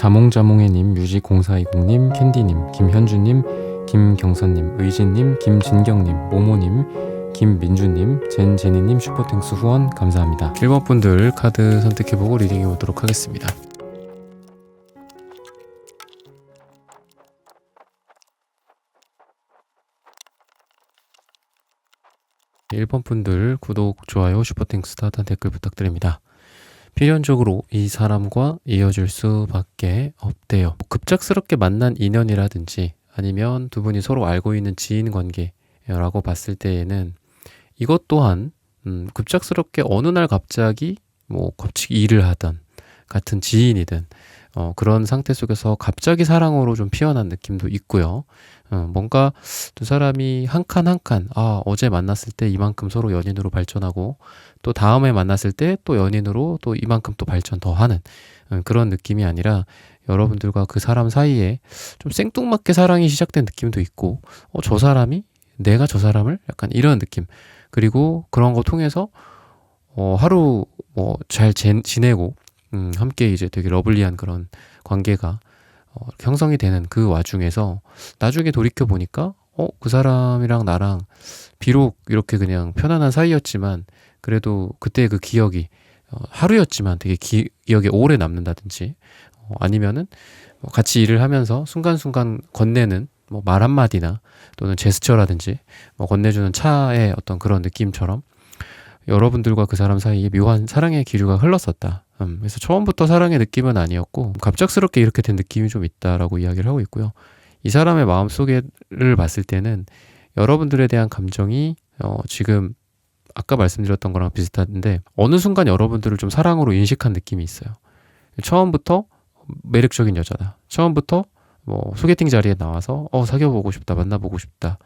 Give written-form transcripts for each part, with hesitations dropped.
자몽자몽해님, 뮤직0420님, 캔디님, 김현주님, 김경선님, 의진님, 김진경님, 모모님, 김민주님, 젠제니님 슈퍼땡스 후원 감사합니다. 1번 분들 카드 선택해보고 리딩해 보도록 하겠습니다. 1번 분들 구독, 좋아요, 슈퍼땡스 하단 댓글 부탁드립니다. 필연적으로 이 사람과 이어질 수밖에 없대요. 급작스럽게 만난 인연이라든지 아니면 두 분이 서로 알고 있는 지인 관계라고 봤을 때에는 이것 또한 급작스럽게 어느 날 갑자기 일을 하던 같은 지인이든 그런 상태 속에서 갑자기 사랑으로 좀 피어난 느낌도 있고요. 뭔가 두 사람이 한 칸 한 칸, 어제 만났을 때 이만큼 서로 연인으로 발전하고 또 다음에 만났을 때 또 연인으로 또 이만큼 또 발전 더 하는 그런 느낌이 아니라 여러분들과 그 사람 사이에 좀 생뚱맞게 사랑이 시작된 느낌도 있고 저 사람이 내가 저 사람을 약간 이런 느낌, 그리고 그런 거 통해서 하루 잘 지내고 함께 이제 되게 러블리한 그런 관계가 형성이 되는 그 와중에서 나중에 돌이켜 보니까 그 사람이랑 나랑 비록 이렇게 그냥 편안한 사이였지만 그래도 그때 그 기억이 하루였지만 되게 기억에 오래 남는다든지 아니면은 같이 일을 하면서 순간순간 건네는 말 한마디나 또는 제스처라든지 건네주는 차의 어떤 그런 느낌처럼 여러분들과 그 사람 사이에 묘한 사랑의 기류가 흘렀었다. 그래서 처음부터 사랑의 느낌은 아니었고 갑작스럽게 이렇게 된 느낌이 좀 있다라고 이야기를 하고 있고요. 이 사람의 마음속에를 봤을 때는 여러분들에 대한 감정이 지금 아까 말씀드렸던 거랑 비슷한데 어느 순간 여러분들을 좀 사랑으로 인식한 느낌이 있어요. 처음부터 매력적인 여자다. 처음부터 소개팅 자리에 나와서 사귀어보고 싶다, 만나보고 싶다,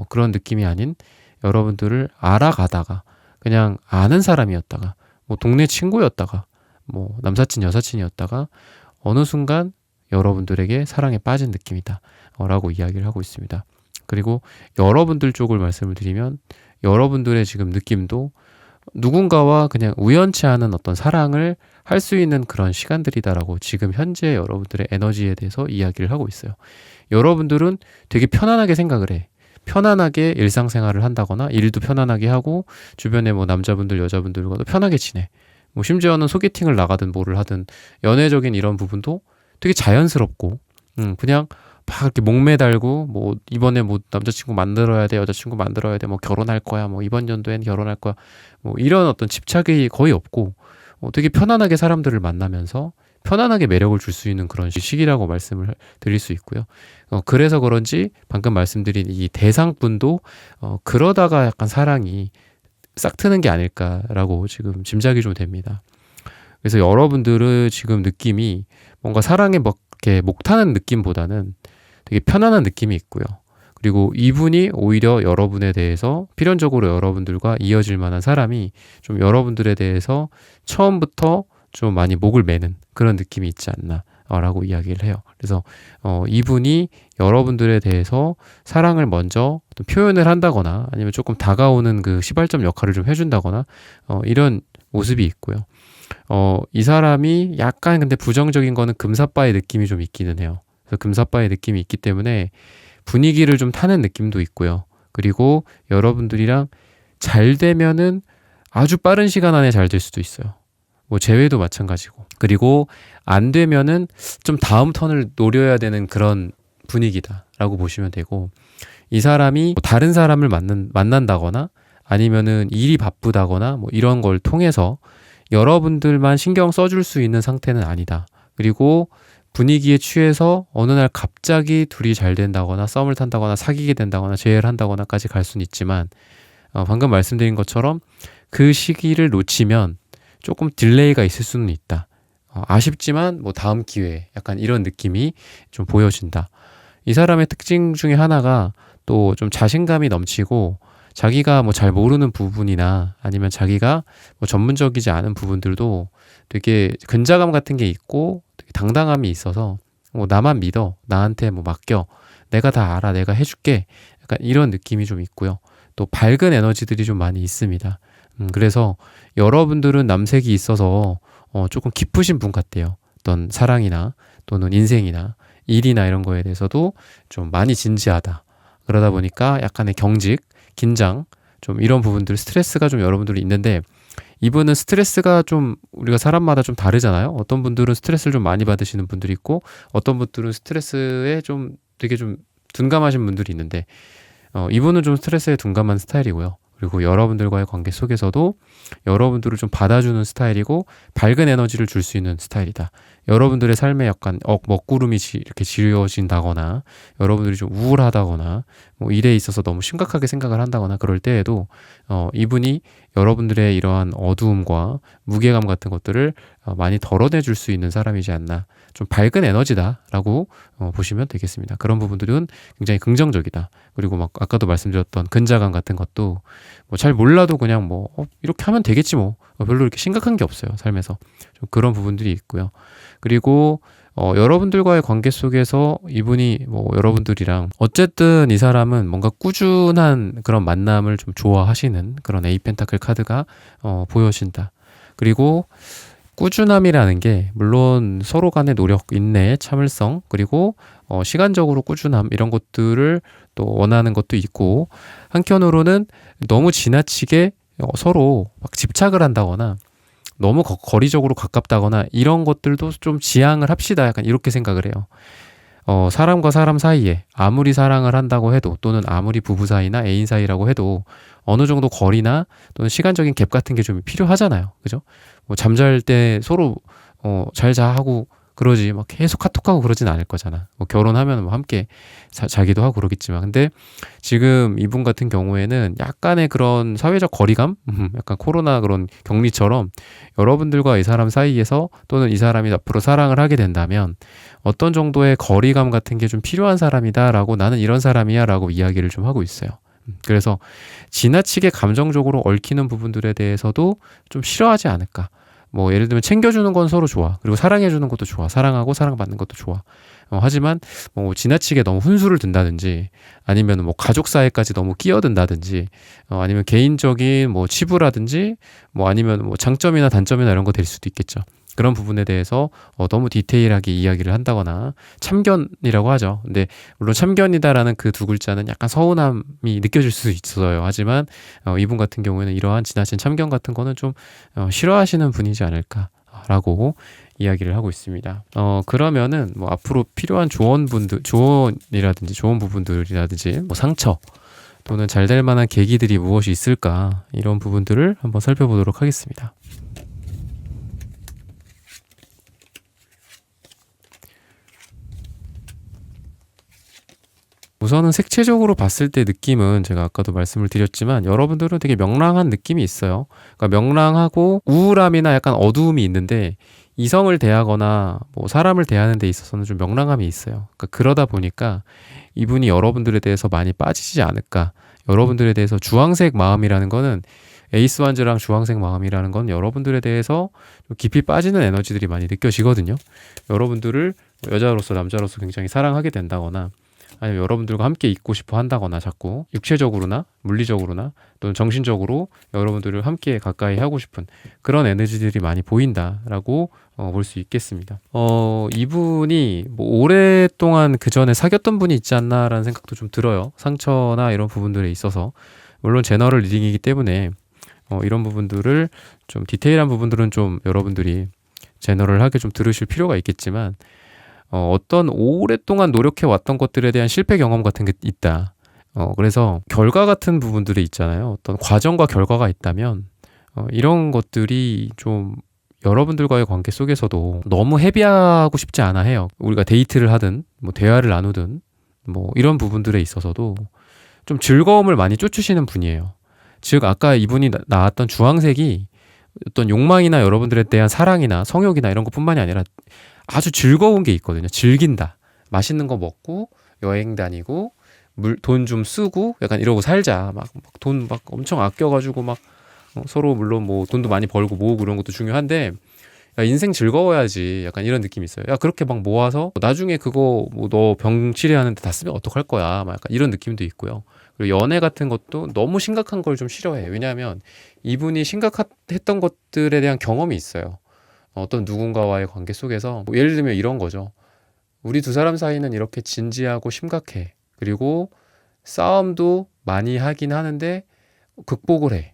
그런 느낌이 아닌 여러분들을 알아가다가 그냥 아는 사람이었다가 동네 친구였다가 남사친 여사친이었다가 어느 순간 여러분들에게 사랑에 빠진 느낌이다 라고 이야기를 하고 있습니다. 그리고 여러분들 쪽을 말씀을 드리면 여러분들의 지금 느낌도 누군가와 그냥 우연치 않은 어떤 사랑을 할 수 있는 그런 시간들이다라고 지금 현재 여러분들의 에너지에 대해서 이야기를 하고 있어요. 여러분들은 되게 편안하게 생각을 해. 편안하게 일상생활을 한다거나 일도 편안하게 하고 주변에 남자분들 여자분들과도 편하게 지내. 심지어는 소개팅을 나가든 뭐를 하든 연애적인 이런 부분도 되게 자연스럽고 그냥 막 이렇게 목매달고 이번에 남자친구 만들어야 돼, 여자친구 만들어야 돼, 결혼할 거야, 이번 연도엔 결혼할 거야, 이런 어떤 집착이 거의 없고 되게 편안하게 사람들을 만나면서 편안하게 매력을 줄 수 있는 그런 시기라고 말씀을 드릴 수 있고요. 그래서 그런지 방금 말씀드린 이 대상분도 그러다가 약간 사랑이 싹 트는 게 아닐까라고 지금 짐작이 좀 됩니다. 그래서 여러분들의 지금 느낌이 뭔가 사랑에 이렇게 목타는 느낌보다는 되게 편안한 느낌이 있고요. 그리고 이분이 오히려 여러분에 대해서 필연적으로 여러분들과 이어질 만한 사람이 좀 여러분들에 대해서 처음부터 좀 많이 목을 매는 그런 느낌이 있지 않나 라고 이야기를 해요. 그래서 이분이 여러분들에 대해서 사랑을 먼저 표현을 한다거나 아니면 조금 다가오는 그 시발점 역할을 좀 해준다거나 이런 모습이 있고요. 이 사람이 약간 근데 부정적인 거는 금사빠의 느낌이 좀 있기는 해요. 그래서 금사빠의 느낌이 있기 때문에 분위기를 좀 타는 느낌도 있고요. 그리고 여러분들이랑 잘 되면은 아주 빠른 시간 안에 잘 될 수도 있어요. 재회도 마찬가지고. 그리고 안 되면은 좀 다음 턴을 노려야 되는 그런 분위기다라고 보시면 되고, 이 사람이 다른 사람을 만난다거나 아니면은 일이 바쁘다거나 이런 걸 통해서 여러분들만 신경 써줄 수 있는 상태는 아니다. 그리고 분위기에 취해서 어느 날 갑자기 둘이 잘 된다거나 썸을 탄다거나 사귀게 된다거나 재회를 한다거나까지 갈 수는 있지만 방금 말씀드린 것처럼 그 시기를 놓치면 조금 딜레이가 있을 수는 있다. 아쉽지만 다음 기회에 약간 이런 느낌이 좀 보여진다. 이 사람의 특징 중에 하나가 또 좀 자신감이 넘치고 자기가 잘 모르는 부분이나 아니면 자기가 전문적이지 않은 부분들도 되게 근자감 같은 게 있고 되게 당당함이 있어서 나만 믿어, 나한테 맡겨, 내가 다 알아, 내가 해줄게, 약간 이런 느낌이 좀 있고요. 또 밝은 에너지들이 좀 많이 있습니다. 그래서 여러분들은 남색이 있어서 조금 깊으신 분 같아요. 어떤 사랑이나 또는 인생이나 일이나 이런 거에 대해서도 좀 많이 진지하다. 그러다 보니까 약간의 경직, 긴장, 좀 이런 부분들, 스트레스가 좀 여러분들이 있는데, 이분은 스트레스가 좀 우리가 사람마다 좀 다르잖아요. 어떤 분들은 스트레스를 좀 많이 받으시는 분들이 있고, 어떤 분들은 스트레스에 좀 되게 좀 둔감하신 분들이 있는데, 이분은 좀 스트레스에 둔감한 스타일이고요. 그리고 여러분들과의 관계 속에서도 여러분들을 좀 받아주는 스타일이고 밝은 에너지를 줄 수 있는 스타일이다. 여러분들의 삶에 약간 먹구름이 이렇게 지어진다거나 여러분들이 좀 우울하다거나 뭐 일에 있어서 너무 심각하게 생각을 한다거나 그럴 때에도 이분이 여러분들의 이러한 어두움과 무게감 같은 것들을 많이 덜어내 줄 수 있는 사람이지 않나. 좀 밝은 에너지다라고 보시면 되겠습니다. 그런 부분들은 굉장히 긍정적이다. 그리고 막 아까도 말씀드렸던 근자감 같은 것도 뭐 잘 몰라도 그냥 뭐 이렇게 하면 되겠지 뭐 별로 이렇게 심각한 게 없어요. 삶에서 좀 그런 부분들이 있고요. 그리고 여러분들과의 관계 속에서 이분이 뭐 여러분들이랑 어쨌든 이 사람은 뭔가 꾸준한 그런 만남을 좀 좋아하시는 그런 에이 펜타클 카드가 보여진다. 그리고 꾸준함이라는 게 물론 서로 간의 노력, 인내, 참을성, 그리고 시간적으로 꾸준함 이런 것들을 또 원하는 것도 있고, 한편으로는 너무 지나치게 서로 막 집착을 한다거나 너무 거리적으로 가깝다거나 이런 것들도 좀 지양을 합시다. 약간 이렇게 생각을 해요. 사람과 사람 사이에 아무리 사랑을 한다고 해도, 또는 아무리 부부 사이나 애인 사이라고 해도 어느 정도 거리나 또는 시간적인 갭 같은 게 좀 필요하잖아요. 그죠? 뭐 잠잘 때 서로 잘 자 하고 그러지 막 계속 카톡하고 그러진 않을 거잖아. 뭐 결혼하면 뭐 함께 자기도 하고 그러겠지만, 근데 지금 이분 같은 경우에는 약간의 그런 사회적 거리감, 약간 코로나 그런 격리처럼 여러분들과 이 사람 사이에서, 또는 이 사람이 앞으로 사랑을 하게 된다면 어떤 정도의 거리감 같은 게 좀 필요한 사람이다라고, 나는 이런 사람이야라고 이야기를 좀 하고 있어요. 그래서 지나치게 감정적으로 얽히는 부분들에 대해서도 좀 싫어하지 않을까. 뭐 예를 들면 챙겨주는 건 서로 좋아. 그리고 사랑해주는 것도 좋아. 사랑하고 사랑받는 것도 좋아. 하지만 뭐 지나치게 너무 훈수를 둔다든지, 아니면 뭐 가족 사이까지 너무 끼어든다든지, 아니면 개인적인 뭐 치부라든지, 뭐 아니면 뭐 장점이나 단점이나 이런 거 될 수도 있겠죠. 그런 부분에 대해서 너무 디테일하게 이야기를 한다거나, 참견이라고 하죠. 근데 물론 참견이다라는 그 두 글자는 약간 서운함이 느껴질 수 있어요. 하지만 이분 같은 경우에는 이러한 지나친 참견 같은 거는 좀 싫어하시는 분이지 않을까라고 이야기를 하고 있습니다. 그러면은 뭐 앞으로 필요한 조언이라든지 좋은 부분들이라든지 뭐 상처 또는 잘 될 만한 계기들이 무엇이 있을까, 이런 부분들을 한번 살펴보도록 하겠습니다. 우선은 색채적으로 봤을 때 느낌은 제가 아까도 말씀을 드렸지만 여러분들은 되게 명랑한 느낌이 있어요. 그러니까 명랑하고 우울함이나 약간 어두움이 있는데, 이성을 대하거나 뭐 사람을 대하는 데 있어서는 좀 명랑함이 있어요. 그러니까 그러다 보니까 이분이 여러분들에 대해서 많이 빠지지 않을까. 여러분들에 대해서 주황색 마음이라는 거는, 에이스 완즈랑 주황색 마음이라는 건 여러분들에 대해서 좀 깊이 빠지는 에너지들이 많이 느껴지거든요. 여러분들을 여자로서 남자로서 굉장히 사랑하게 된다거나, 아니면 여러분들과 함께 있고 싶어 한다거나, 자꾸 육체적으로나 물리적으로나 또는 정신적으로 여러분들을 함께 가까이 하고 싶은 그런 에너지들이 많이 보인다라고 볼 수 있겠습니다. 이분이 뭐 오랫동안 그 전에 사귀었던 분이 있지 않나라는 생각도 좀 들어요. 상처나 이런 부분들에 있어서. 물론 제너럴 리딩이기 때문에 이런 부분들을 좀 디테일한 부분들은 좀 여러분들이 제너럴하게 좀 들으실 필요가 있겠지만, 어떤 오랫동안 노력해 왔던 것들에 대한 실패 경험 같은 게 있다. 그래서 결과 같은 부분들이 있잖아요. 어떤 과정과 결과가 있다면 이런 것들이 좀 여러분들과의 관계 속에서도 너무 헤비하고 싶지 않아 해요. 우리가 데이트를 하든 뭐 대화를 나누든 뭐 이런 부분들에 있어서도 좀 즐거움을 많이 쫓으시는 분이에요. 즉 아까 이분이 나왔던 주황색이 어떤 욕망이나 여러분들에 대한 사랑이나 성욕이나 이런 것뿐만이 아니라 아주 즐거운 게 있거든요. 즐긴다. 맛있는 거 먹고 여행 다니고 돈 좀 쓰고 약간 이러고 살자. 막 돈 막 엄청 아껴가지고 막 서로 물론 뭐 돈도 많이 벌고 모으고 이런 것도 중요한데, 야, 인생 즐거워야지. 약간 이런 느낌이 있어요. 야, 그렇게 막 모아서 나중에 그거 뭐 너 병 치료하는데 다 쓰면 어떡할 거야. 막 약간 이런 느낌도 있고요. 그리고 연애 같은 것도 너무 심각한 걸 좀 싫어해. 왜냐하면 이분이 심각했던 것들에 대한 경험이 있어요. 어떤 누군가와의 관계 속에서 뭐 예를 들면 이런 거죠. 우리 두 사람 사이는 이렇게 진지하고 심각해. 그리고 싸움도 많이 하긴 하는데 극복을 해.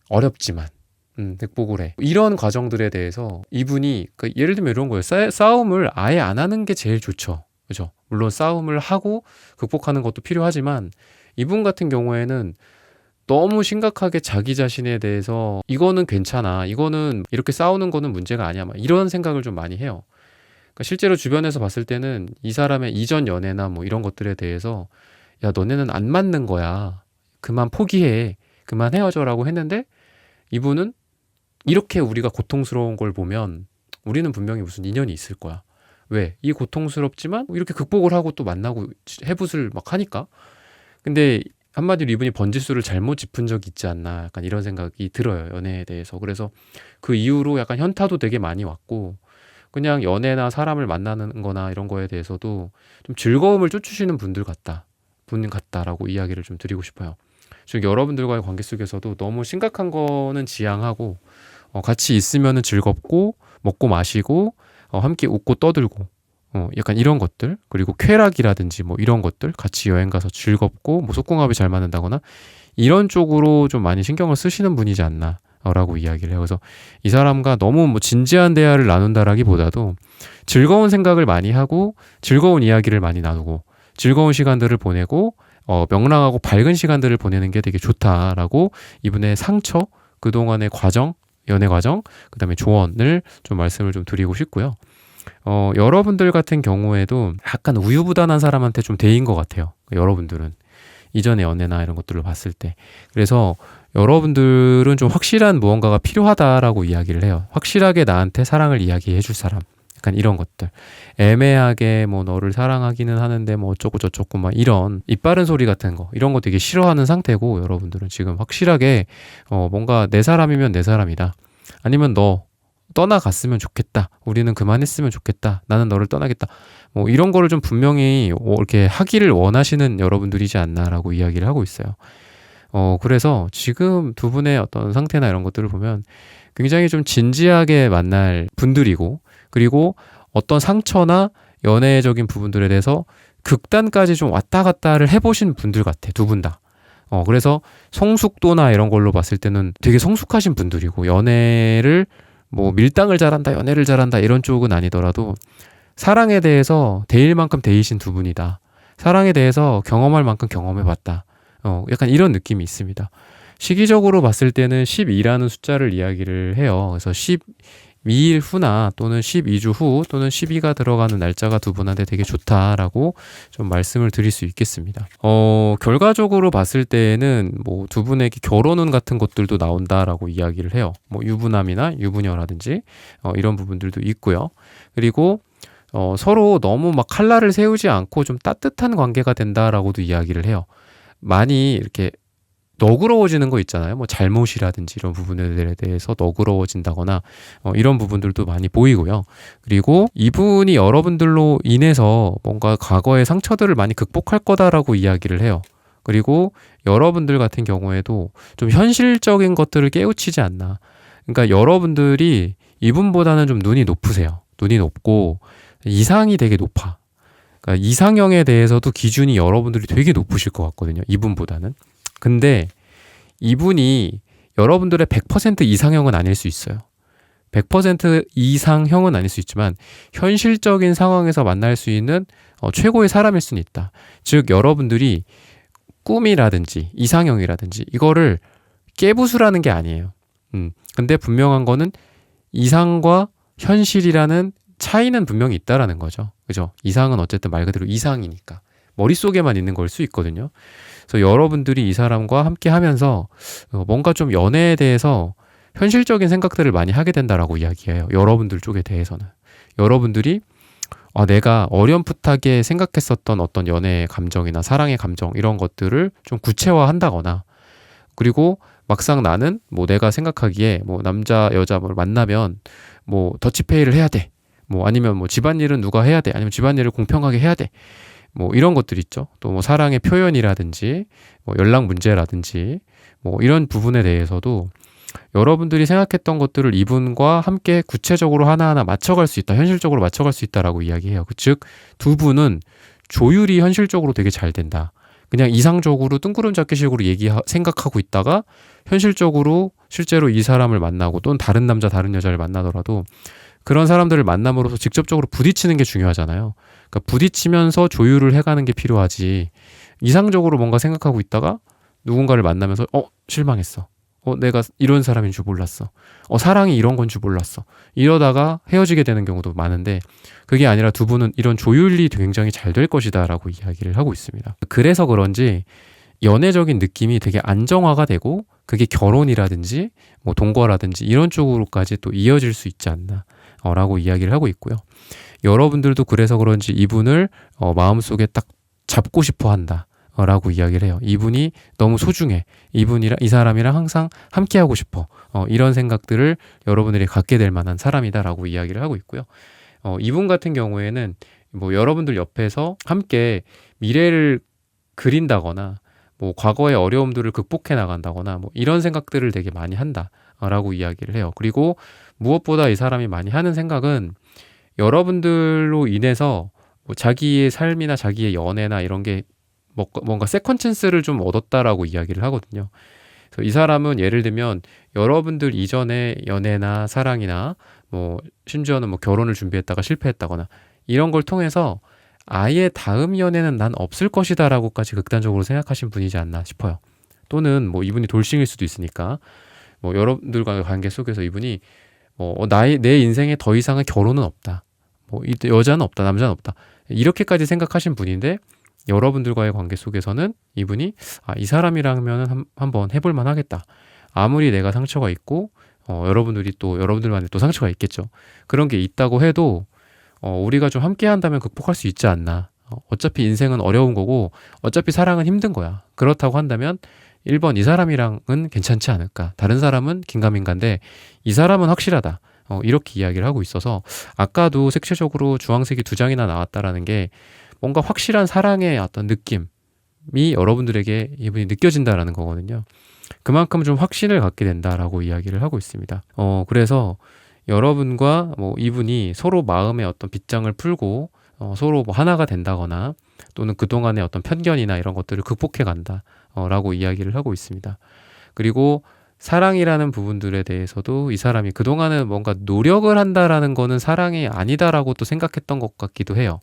어렵지만. 극복을 해. 이런 과정들에 대해서 이분이 예를 들면 이런 거예요. 싸움을 아예 안 하는 게 제일 좋죠. 그죠? 물론 싸움을 하고 극복하는 것도 필요하지만 이분 같은 경우에는 너무 심각하게 자기 자신에 대해서 이거는 괜찮아. 이거는 이렇게 싸우는 거는 문제가 아니야. 막 이런 생각을 좀 많이 해요. 그러니까 실제로 주변에서 봤을 때는 이 사람의 이전 연애나 뭐 이런 것들에 대해서 야, 너네는 안 맞는 거야. 그만 포기해. 그만 헤어져라고 했는데 이분은 이렇게 우리가 고통스러운 걸 보면 우리는 분명히 무슨 인연이 있을 거야. 왜? 이 고통스럽지만 이렇게 극복을 하고 또 만나고 해붓을 막 하니까. 근데 한마디로 이분이 번지수를 잘못 짚은 적이 있지 않나 약간 이런 생각이 들어요. 연애에 대해서. 그래서 그 이후로 약간 현타도 되게 많이 왔고 그냥 연애나 사람을 만나는 거나 이런 거에 대해서도 좀 즐거움을 쫓으시는 분 같다라고 이야기를 좀 드리고 싶어요. 즉 여러분들과의 관계 속에서도 너무 심각한 거는 지양하고 같이 있으면은 즐겁고 먹고 마시고 함께 웃고 떠들고 약간 이런 것들 그리고 쾌락이라든지 뭐 이런 것들 같이 여행 가서 즐겁고 뭐 속궁합이 잘 맞는다거나 이런 쪽으로 좀 많이 신경을 쓰시는 분이지 않나 라고 이야기를 해요. 그래서 이 사람과 너무 뭐 진지한 대화를 나눈다라기보다도 즐거운 생각을 많이 하고 즐거운 이야기를 많이 나누고 즐거운 시간들을 보내고 명랑하고 밝은 시간들을 보내는 게 되게 좋다라고 이분의 상처, 그동안의 과정, 연애 과정, 그 다음에 조언을 좀 말씀을 좀 드리고 싶고요. 여러분들 같은 경우에도 약간 우유부단한 사람한테 좀 대인 것 같아요. 여러분들은 이전의 연애나 이런 것들을 봤을 때. 그래서 여러분들은 좀 확실한 무언가가 필요하다라고 이야기를 해요. 확실하게 나한테 사랑을 이야기해 줄 사람. 약간 이런 것들. 애매하게 뭐 너를 사랑하기는 하는데 뭐 어쩌고 저쩌고 막 이런 이빠른 소리 같은 거 이런 거 되게 싫어하는 상태고 여러분들은 지금 확실하게 뭔가 내 사람이면 내 사람이다. 아니면 너 떠나갔으면 좋겠다. 우리는 그만했으면 좋겠다. 나는 너를 떠나겠다. 뭐 이런 거를 좀 분명히 이렇게 하기를 원하시는 여러분들이지 않나라고 이야기를 하고 있어요. 그래서 지금 두 분의 어떤 상태나 이런 것들을 보면 굉장히 좀 진지하게 만날 분들이고 그리고 어떤 상처나 연애적인 부분들에 대해서 극단까지 좀 왔다 갔다를 해보신 분들 같아. 두 분 다. 그래서 성숙도나 이런 걸로 봤을 때는 되게 성숙하신 분들이고 연애를 뭐 밀당을 잘한다, 연애를 잘한다 이런 쪽은 아니더라도 사랑에 대해서 데일 만큼 데이신 두 분이다. 사랑에 대해서 경험할 만큼 경험해봤다. 약간 이런 느낌이 있습니다. 시기적으로 봤을 때는 12라는 숫자를 이야기를 해요. 그래서 12일 후나 또는 12주 후 또는 12가 들어가는 날짜가 두 분한테 되게 좋다라고 좀 말씀을 드릴 수 있겠습니다. 결과적으로 봤을 때는 뭐 두 분에게 결혼운 같은 것들도 나온다라고 이야기를 해요. 뭐 유부남이나 유부녀라든지 이런 부분들도 있고요. 그리고 서로 너무 막 칼날을 세우지 않고 좀 따뜻한 관계가 된다라고도 이야기를 해요. 많이 이렇게 너그러워지는 거 있잖아요. 뭐 잘못이라든지 이런 부분들에 대해서 너그러워진다거나 이런 부분들도 많이 보이고요. 그리고 이분이 여러분들로 인해서 뭔가 과거의 상처들을 많이 극복할 거다라고 이야기를 해요. 그리고 여러분들 같은 경우에도 좀 현실적인 것들을 깨우치지 않나. 그러니까 여러분들이 이분보다는 좀 눈이 높으세요. 눈이 높고 이상이 되게 높아. 그러니까 이상형에 대해서도 기준이 여러분들이 되게 높으실 것 같거든요. 이분보다는. 근데 이분이 여러분들의 100% 이상형은 아닐 수 있어요. 100% 이상형은 아닐 수 있지만 현실적인 상황에서 만날 수 있는 최고의 사람일 수는 있다. 즉 여러분들이 꿈이라든지 이상형이라든지 이거를 깨부수라는 게 아니에요. 근데 분명한 거는 이상과 현실이라는 차이는 분명히 있다라는 거죠. 그죠? 이상은 어쨌든 말 그대로 이상이니까. 머릿속에만 있는 걸 수 있거든요. 그래서 여러분들이 이 사람과 함께 하면서 뭔가 좀 연애에 대해서 현실적인 생각들을 많이 하게 된다라고 이야기해요. 여러분들 쪽에 대해서는. 여러분들이 내가 어렴풋하게 생각했었던 어떤 연애의 감정이나 사랑의 감정 이런 것들을 좀 구체화한다거나 그리고 막상 나는 뭐 내가 생각하기에 뭐 남자 여자 뭘 만나면 뭐 더치페이를 해야 돼. 뭐 아니면 뭐 집안일은 누가 해야 돼. 아니면 집안일을 공평하게 해야 돼. 뭐 이런 것들 있죠. 또 뭐 사랑의 표현이라든지 뭐 연락 문제라든지 뭐 이런 부분에 대해서도 여러분들이 생각했던 것들을 이분과 함께 구체적으로 하나하나 맞춰갈 수 있다. 현실적으로 맞춰갈 수 있다라고 이야기해요. 즉, 두 분은 조율이 현실적으로 되게 잘 된다. 그냥 이상적으로 뜬구름 잡기식으로 생각하고 있다가 현실적으로 실제로 이 사람을 만나고 또는 다른 남자, 다른 여자를 만나더라도 그런 사람들을 만남으로써 직접적으로 부딪히는 게 중요하잖아요. 그러니까 부딪히면서 조율을 해가는 게 필요하지. 이상적으로 뭔가 생각하고 있다가 누군가를 만나면서 실망했어. 내가 이런 사람인 줄 몰랐어. 사랑이 이런 건 줄 몰랐어. 이러다가 헤어지게 되는 경우도 많은데 그게 아니라 두 분은 이런 조율이 굉장히 잘 될 것이다 라고 이야기를 하고 있습니다. 그래서 그런지 연애적인 느낌이 되게 안정화가 되고 그게 결혼이라든지 뭐 동거라든지 이런 쪽으로까지 또 이어질 수 있지 않나 라고 이야기를 하고 있고요. 여러분들도 그래서 그런지 이분을 마음속에 딱 잡고 싶어 한다 라고 이야기를 해요. 이분이 너무 소중해. 이 사람이랑 항상 함께 하고 싶어. 이런 생각들을 여러분들이 갖게 될 만한 사람이다라고 이야기를 하고 있고요. 이분 같은 경우에는 뭐 여러분들 옆에서 함께 미래를 그린다거나 뭐 과거의 어려움들을 극복해 나간다거나 뭐 이런 생각들을 되게 많이 한다라고 이야기를 해요. 그리고 무엇보다 이 사람이 많이 하는 생각은 여러분들로 인해서 뭐 자기의 삶이나 자기의 연애나 이런 게 뭔가 세컨 찬스를 좀 얻었다라고 이야기를 하거든요. 그래서 이 사람은 예를 들면 여러분들 이전에 연애나 사랑이나 뭐 심지어는 뭐 결혼을 준비했다가 실패했다거나 이런 걸 통해서 아예 다음 연애는 난 없을 것이다라고까지 극단적으로 생각하신 분이지 않나 싶어요. 또는 뭐 이분이 돌싱일 수도 있으니까 뭐 여러분들과의 관계 속에서 이분이 내 인생에 더 이상의 결혼은 없다. 뭐 여자는 없다, 남자는 없다. 이렇게까지 생각하신 분인데 여러분들과의 관계 속에서는 이분이 이 사람이라면 한번 해볼 만하겠다. 아무리 내가 상처가 있고 여러분들만의 또 상처가 있겠죠. 그런 게 있다고 해도 우리가 좀 함께 한다면 극복할 수 있지 않나. 어차피 인생은 어려운 거고 어차피 사랑은 힘든 거야. 그렇다고 한다면 1번 이 사람이랑은 괜찮지 않을까. 다른 사람은 긴가민가인데 이 사람은 확실하다. 이렇게 이야기를 하고 있어서 아까도 색채적으로 주황색이 2장이나 나왔다라는 게 뭔가 확실한 사랑의 어떤 느낌이 여러분들에게 이분이 느껴진다라는 거거든요. 그만큼 좀 확신을 갖게 된다라고 이야기를 하고 있습니다. 그래서 여러분과 뭐 이분이 서로 마음의 어떤 빗장을 풀고 서로 뭐 하나가 된다거나 또는 그동안의 어떤 편견이나 이런 것들을 극복해 간다라고 이야기를 하고 있습니다. 그리고 사랑이라는 부분들에 대해서도 이 사람이 그동안은 뭔가 노력을 한다라는 거는 사랑이 아니다라고 또 생각했던 것 같기도 해요.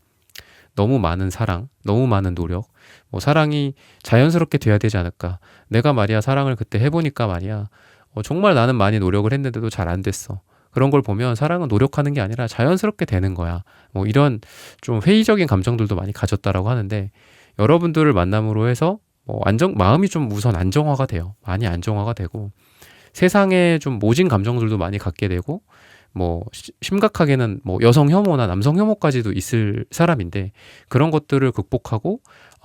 너무 많은 사랑, 너무 많은 노력, 뭐 사랑이 자연스럽게 돼야 되지 않을까. 내가 말이야 사랑을 그때 해보니까 말이야 정말 나는 많이 노력을 했는데도 잘 안 됐어. 그런 걸 보면 사랑은 노력하는 게 아니라 자연스럽게 되는 거야. 뭐 이런 좀 회의적인 감정들도 많이 가졌다라고 하는데 여러분들을 만남으로 해서 마음이 좀 우선 안정화가 돼요. 많이 안정화가 되고 세상에 좀 모진 감정들도 많이 갖게 되고 뭐 심각하게는 뭐 여성 혐오나 남성 혐오까지도 있을 사람인데 그런 것들을 극복하고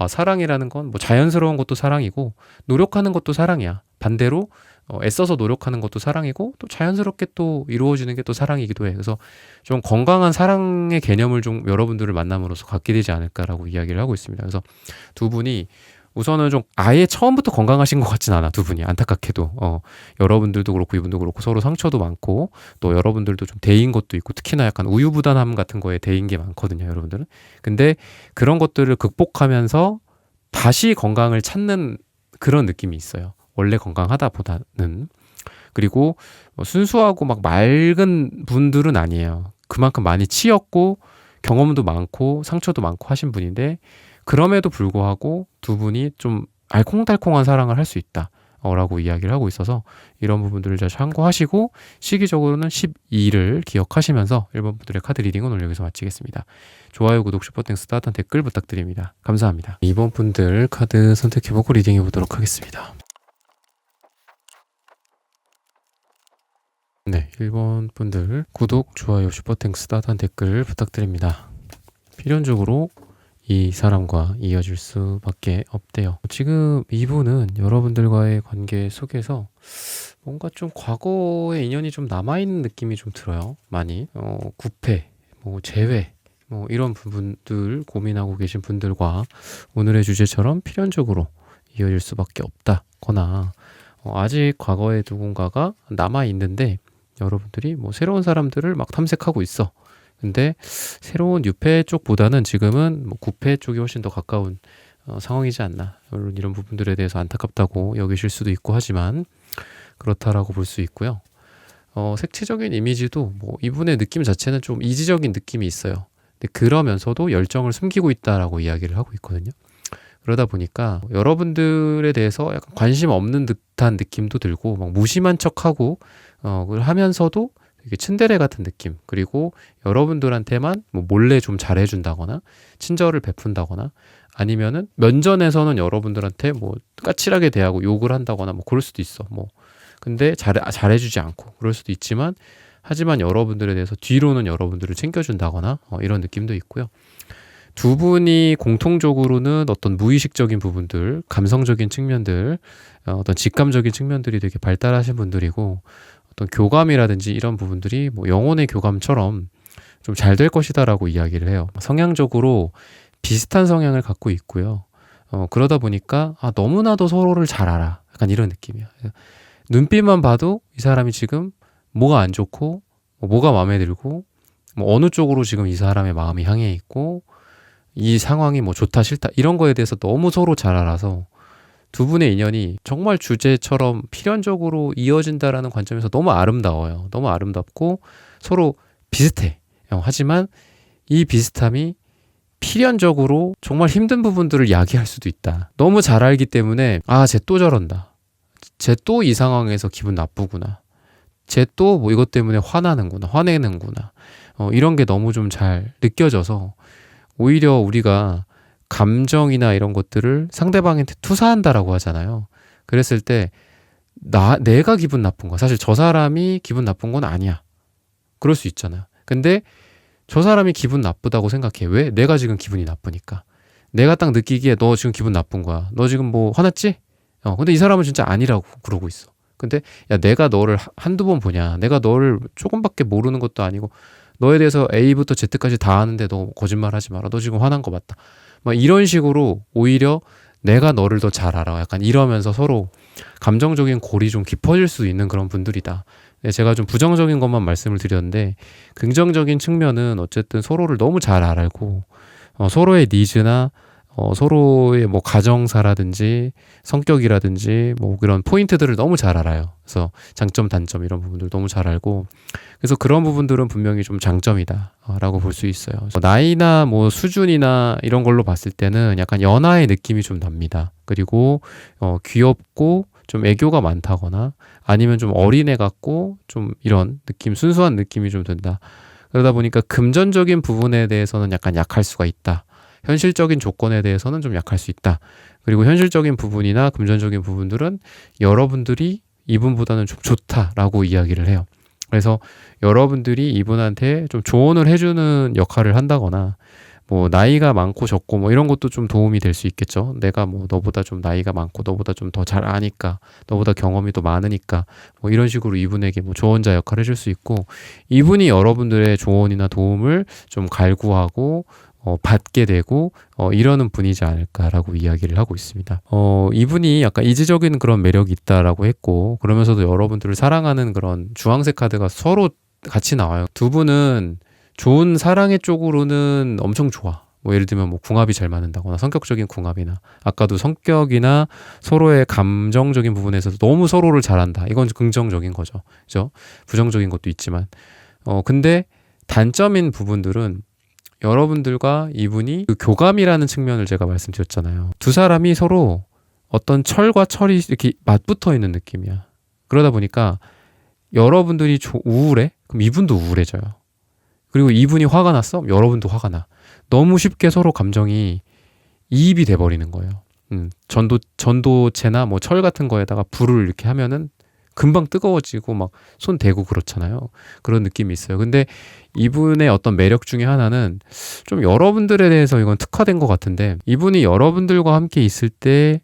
사랑이라는 건 뭐 자연스러운 것도 사랑이고 노력하는 것도 사랑이야. 반대로 애써서 노력하는 것도 사랑이고 또 자연스럽게 또 이루어지는 게 또 사랑이기도 해. 그래서 좀 건강한 사랑의 개념을 좀 여러분들을 만남으로써 갖게 되지 않을까라고 이야기를 하고 있습니다. 그래서 두 분이 우선은 좀 아예 처음부터 건강하신 것 같진 않아. 두 분이 안타깝게도 여러분들도 그렇고 이분도 그렇고 서로 상처도 많고 또 여러분들도 좀 대인 것도 있고 특히나 약간 우유부단함 같은 거에 대인 게 많거든요. 여러분들은. 근데 그런 것들을 극복하면서 다시 건강을 찾는 그런 느낌이 있어요. 원래 건강하다보다는. 그리고 순수하고 막 맑은 분들은 아니에요. 그만큼 많이 치였고 경험도 많고 상처도 많고 하신 분인데 그럼에도 불구하고 두 분이 좀 알콩달콩한 사랑을 할 수 있다 라고 이야기를 하고 있어서 이런 부분들을 잘 참고하시고 시기적으로는 12를 기억하시면서 1번 분들의 카드 리딩은 오늘 여기서 마치겠습니다. 좋아요, 구독, 슈퍼땡스, 따뜻한 댓글 부탁드립니다. 감사합니다. 2번 분들 카드 선택해보고 리딩해보도록 하겠습니다. 네, 1번 분들 구독, 좋아요, 슈퍼땡스, 따뜻한 댓글 부탁드립니다. 필연적으로 이 사람과 이어질 수밖에 없대요. 지금 이분은 여러분들과의 관계 속에서 뭔가 좀 과거의 인연이 좀 남아있는 느낌이 좀 들어요. 많이 구패, 뭐 재회, 뭐 이런 부분들 고민하고 계신 분들과 오늘의 주제처럼 필연적으로 이어질 수밖에 없다거나 아직 과거에 누군가가 남아 있는데 여러분들이 뭐 새로운 사람들을 막 탐색하고 있어. 근데 새로운 뉴페 쪽보다는 지금은 뭐 구페 쪽이 훨씬 더 가까운 상황이지 않나. 물론 이런 부분들에 대해서 안타깝다고 여기실 수도 있고 하지만 그렇다라고 볼 수 있고요. 색채적인 이미지도 뭐 이분의 느낌 자체는 좀 이지적인 느낌이 있어요. 근데 그러면서도 열정을 숨기고 있다라고 이야기를 하고 있거든요. 그러다 보니까 여러분들에 대해서 약간 관심 없는 듯한 느낌도 들고 막 무심한 척하고 그걸 하면서도 되게 츤데레 같은 느낌, 그리고 여러분들한테만 뭐 몰래 좀 잘해준다거나 친절을 베푼다거나 아니면은 면전에서는 여러분들한테 뭐 까칠하게 대하고 욕을 한다거나 뭐 그럴 수도 있어. 뭐 근데 잘해주지 않고 그럴 수도 있지만 하지만 여러분들에 대해서 뒤로는 여러분들을 챙겨준다거나 이런 느낌도 있고요. 두 분이 공통적으로는 어떤 무의식적인 부분들, 감성적인 측면들, 어떤 직감적인 측면들이 되게 발달하신 분들이고 어떤 교감이라든지 이런 부분들이 뭐 영혼의 교감처럼 좀 잘 될 것이다라고 이야기를 해요. 성향적으로 비슷한 성향을 갖고 있고요. 그러다 보니까 너무나도 서로를 잘 알아. 약간 이런 느낌이야. 눈빛만 봐도 이 사람이 지금 뭐가 안 좋고 뭐가 마음에 들고 뭐 어느 쪽으로 지금 이 사람의 마음이 향해 있고 이 상황이 뭐 좋다 싫다 이런 거에 대해서 너무 서로 잘 알아서 두 분의 인연이 정말 주제처럼 필연적으로 이어진다라는 관점에서 너무 아름다워요. 너무 아름답고 서로 비슷해. 하지만 이 비슷함이 필연적으로 정말 힘든 부분들을 야기할 수도 있다. 너무 잘 알기 때문에 쟤 또 저런다. 쟤 또 이 상황에서 기분 나쁘구나. 쟤 또 뭐 이것 때문에 화내는구나. 이런 게 너무 좀 잘 느껴져서 오히려 우리가 감정이나 이런 것들을 상대방한테 투사한다라고 하잖아요. 그랬을 때 내가 기분 나쁜 거, 사실 저 사람이 기분 나쁜 건 아니야. 그럴 수 있잖아요. 근데 저 사람이 기분 나쁘다고 생각해. 왜? 내가 지금 기분이 나쁘니까. 내가 딱 느끼기에 너 지금 기분 나쁜 거야. 너 지금 뭐 화났지? 근데 이 사람은 진짜 아니라고 그러고 있어. 근데 야, 내가 너를 한두 번 보냐. 내가 너를 조금밖에 모르는 것도 아니고 너에 대해서 A부터 Z까지 다 아는데 너 거짓말 하지 마라. 너 지금 화난 거 맞다. 막 이런 식으로 오히려 내가 너를 더 잘 알아. 약간 이러면서 서로 감정적인 골이 좀 깊어질 수 있는 그런 분들이다. 제가 좀 부정적인 것만 말씀을 드렸는데 긍정적인 측면은 어쨌든 서로를 너무 잘 알고 서로의 니즈나 서로의 뭐 가정사라든지 성격이라든지 뭐 그런 포인트들을 너무 잘 알아요. 그래서 장점, 단점 이런 부분들 너무 잘 알고 그래서 그런 부분들은 분명히 좀 장점이다라고 볼 수 있어요. 나이나 뭐 수준이나 이런 걸로 봤을 때는 약간 연하의 느낌이 좀 납니다. 그리고 귀엽고 좀 애교가 많다거나 아니면 좀 어린애 같고 좀 이런 느낌, 순수한 느낌이 좀 든다. 그러다 보니까 금전적인 부분에 대해서는 약간 약할 수가 있다. 현실적인 조건에 대해서는 좀 약할 수 있다. 그리고 현실적인 부분이나 금전적인 부분들은 여러분들이 이분보다는 좀 좋다라고 이야기를 해요. 그래서 여러분들이 이분한테 좀 조언을 해주는 역할을 한다거나 뭐 나이가 많고 적고 뭐 이런 것도 좀 도움이 될 수 있겠죠. 내가 뭐 너보다 좀 나이가 많고 너보다 좀 더 잘 아니까 너보다 경험이 더 많으니까 뭐 이런 식으로 이분에게 뭐 조언자 역할을 해줄 수 있고 이분이 여러분들의 조언이나 도움을 좀 갈구하고 받게 되고 이러는 분이지 않을까라고 이야기를 하고 있습니다. 이분이 약간 이지적인 그런 매력이 있다라고 했고 그러면서도 여러분들을 사랑하는 그런 주황색 카드가 서로 같이 나와요. 두 분은 좋은 사랑의 쪽으로는 엄청 좋아. 뭐 예를 들면 뭐 궁합이 잘 맞는다거나 성격적인 궁합이나 아까도 성격이나 서로의 감정적인 부분에서도 너무 서로를 잘한다. 이건 긍정적인 거죠. 그죠? 부정적인 것도 있지만 근데 단점인 부분들은 여러분들과 이분이 그 교감이라는 측면을 제가 말씀드렸잖아요. 두 사람이 서로 어떤 철과 철이 이렇게 맞붙어 있는 느낌이야. 그러다 보니까 여러분들이 우울해? 그럼 이분도 우울해져요. 그리고 이분이 화가 났어? 여러분도 화가 나. 너무 쉽게 서로 감정이 이입이 돼버리는 거예요. 전도체나 뭐 철 같은 거에다가 불을 이렇게 하면은 금방 뜨거워지고 막 손 대고 그렇잖아요. 그런 느낌이 있어요. 근데 이분의 어떤 매력 중에 하나는 좀 여러분들에 대해서 이건 특화된 것 같은데 이분이 여러분들과 함께 있을 때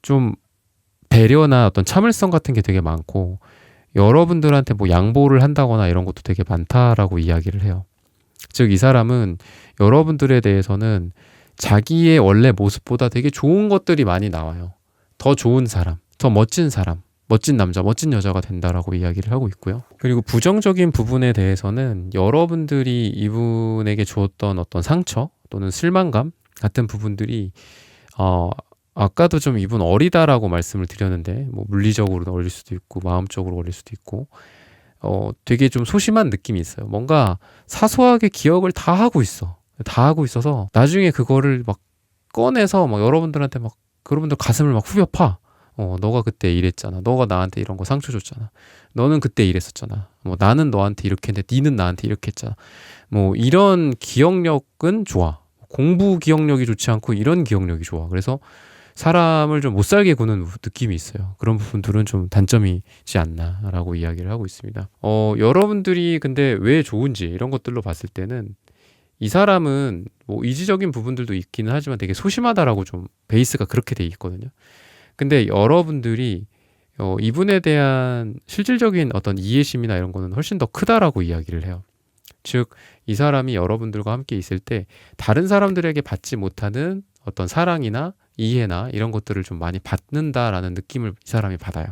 좀 배려나 어떤 참을성 같은 게 되게 많고 여러분들한테 뭐 양보를 한다거나 이런 것도 되게 많다라고 이야기를 해요. 즉 이 사람은 여러분들에 대해서는 자기의 원래 모습보다 되게 좋은 것들이 많이 나와요. 더 좋은 사람, 더 멋진 사람, 멋진 남자, 멋진 여자가 된다라고 이야기를 하고 있고요. 그리고 부정적인 부분에 대해서는 여러분들이 이분에게 주었던 어떤 상처 또는 실망감 같은 부분들이 아까도 좀 이분 어리다라고 말씀을 드렸는데 뭐 물리적으로는 어릴 수도 있고 마음적으로 어릴 수도 있고 되게 좀 소심한 느낌이 있어요. 뭔가 사소하게 기억을 다 하고 있어. 다 하고 있어서 나중에 그거를 막 꺼내서 막 여러분들한테 막 여러분들 가슴을 막 후벼 파. 너가 그때 이랬잖아. 너가 나한테 이런 거 상처 줬잖아. 너는 그때 이랬었잖아. 뭐 나는 너한테 이렇게 했는데 니는 나한테 이렇게 했잖아. 뭐 이런 기억력은 좋아. 공부 기억력이 좋지 않고 이런 기억력이 좋아. 그래서 사람을 좀 못 살게 구는 느낌이 있어요. 그런 부분들은 좀 단점이지 않나라고 이야기를 하고 있습니다. 여러분들이 근데 왜 좋은지 이런 것들로 봤을 때는 이 사람은 뭐 이지적인 부분들도 있기는 하지만 되게 소심하다라고 좀 베이스가 그렇게 돼 있거든요. 근데 여러분들이 이분에 대한 실질적인 어떤 이해심이나 이런 거는 훨씬 더 크다라고 이야기를 해요. 즉, 이 사람이 여러분들과 함께 있을 때 다른 사람들에게 받지 못하는 어떤 사랑이나 이해나 이런 것들을 좀 많이 받는다라는 느낌을 이 사람이 받아요.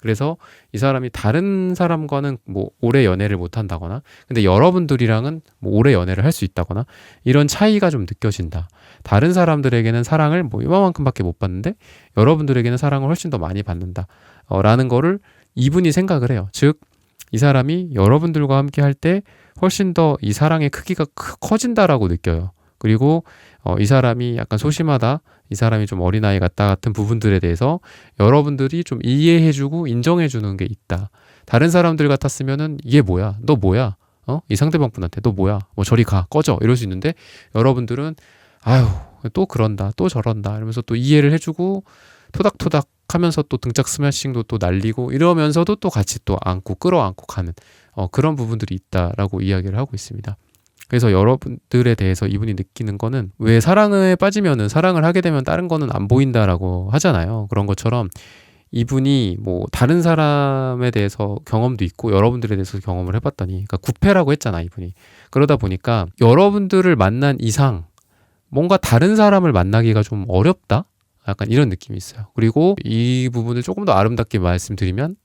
그래서 이 사람이 다른 사람과는 뭐 오래 연애를 못 한다거나 근데 여러분들이랑은 뭐 오래 연애를 할 수 있다거나 이런 차이가 좀 느껴진다. 다른 사람들에게는 사랑을 뭐 이만큼밖에 못 받는데 여러분들에게는 사랑을 훨씬 더 많이 받는다. 라는 거를 이분이 생각을 해요. 즉, 이 사람이 여러분들과 함께 할 때 훨씬 더 이 사랑의 크기가 커진다라고 느껴요. 그리고 이 사람이 약간 소심하다, 이 사람이 좀 어린아이 같은 부분들에 대해서 여러분들이 좀 이해해주고 인정해주는 게 있다. 다른 사람들 같았으면은 이게 뭐야? 너 뭐야? 이 상대방분한테 너 뭐야? 뭐 저리 가, 꺼져 이럴 수 있는데 여러분들은 아유 또 그런다, 또 저런다 이러면서 또 이해를 해주고 토닥토닥 하면서 또 등짝 스매싱도 또 날리고 이러면서도 또 같이 또 안고 끌어안고 가는 그런 부분들이 있다라고 이야기를 하고 있습니다. 그래서 여러분들에 대해서 이분이 느끼는 거는 왜 사랑에 빠지면은 사랑을 하게 되면 다른 거는 안 보인다라고 하잖아요. 그런 것처럼 이분이 뭐 다른 사람에 대해서 경험도 있고 여러분들에 대해서 경험을 해봤더니 그러니까 구패라고 했잖아 이분이. 그러다 보니까 여러분들을 만난 이상 뭔가 다른 사람을 만나기가 좀 어렵다? 약간 이런 느낌이 있어요. 그리고 이 부분을 조금 더 아름답게 말씀드리면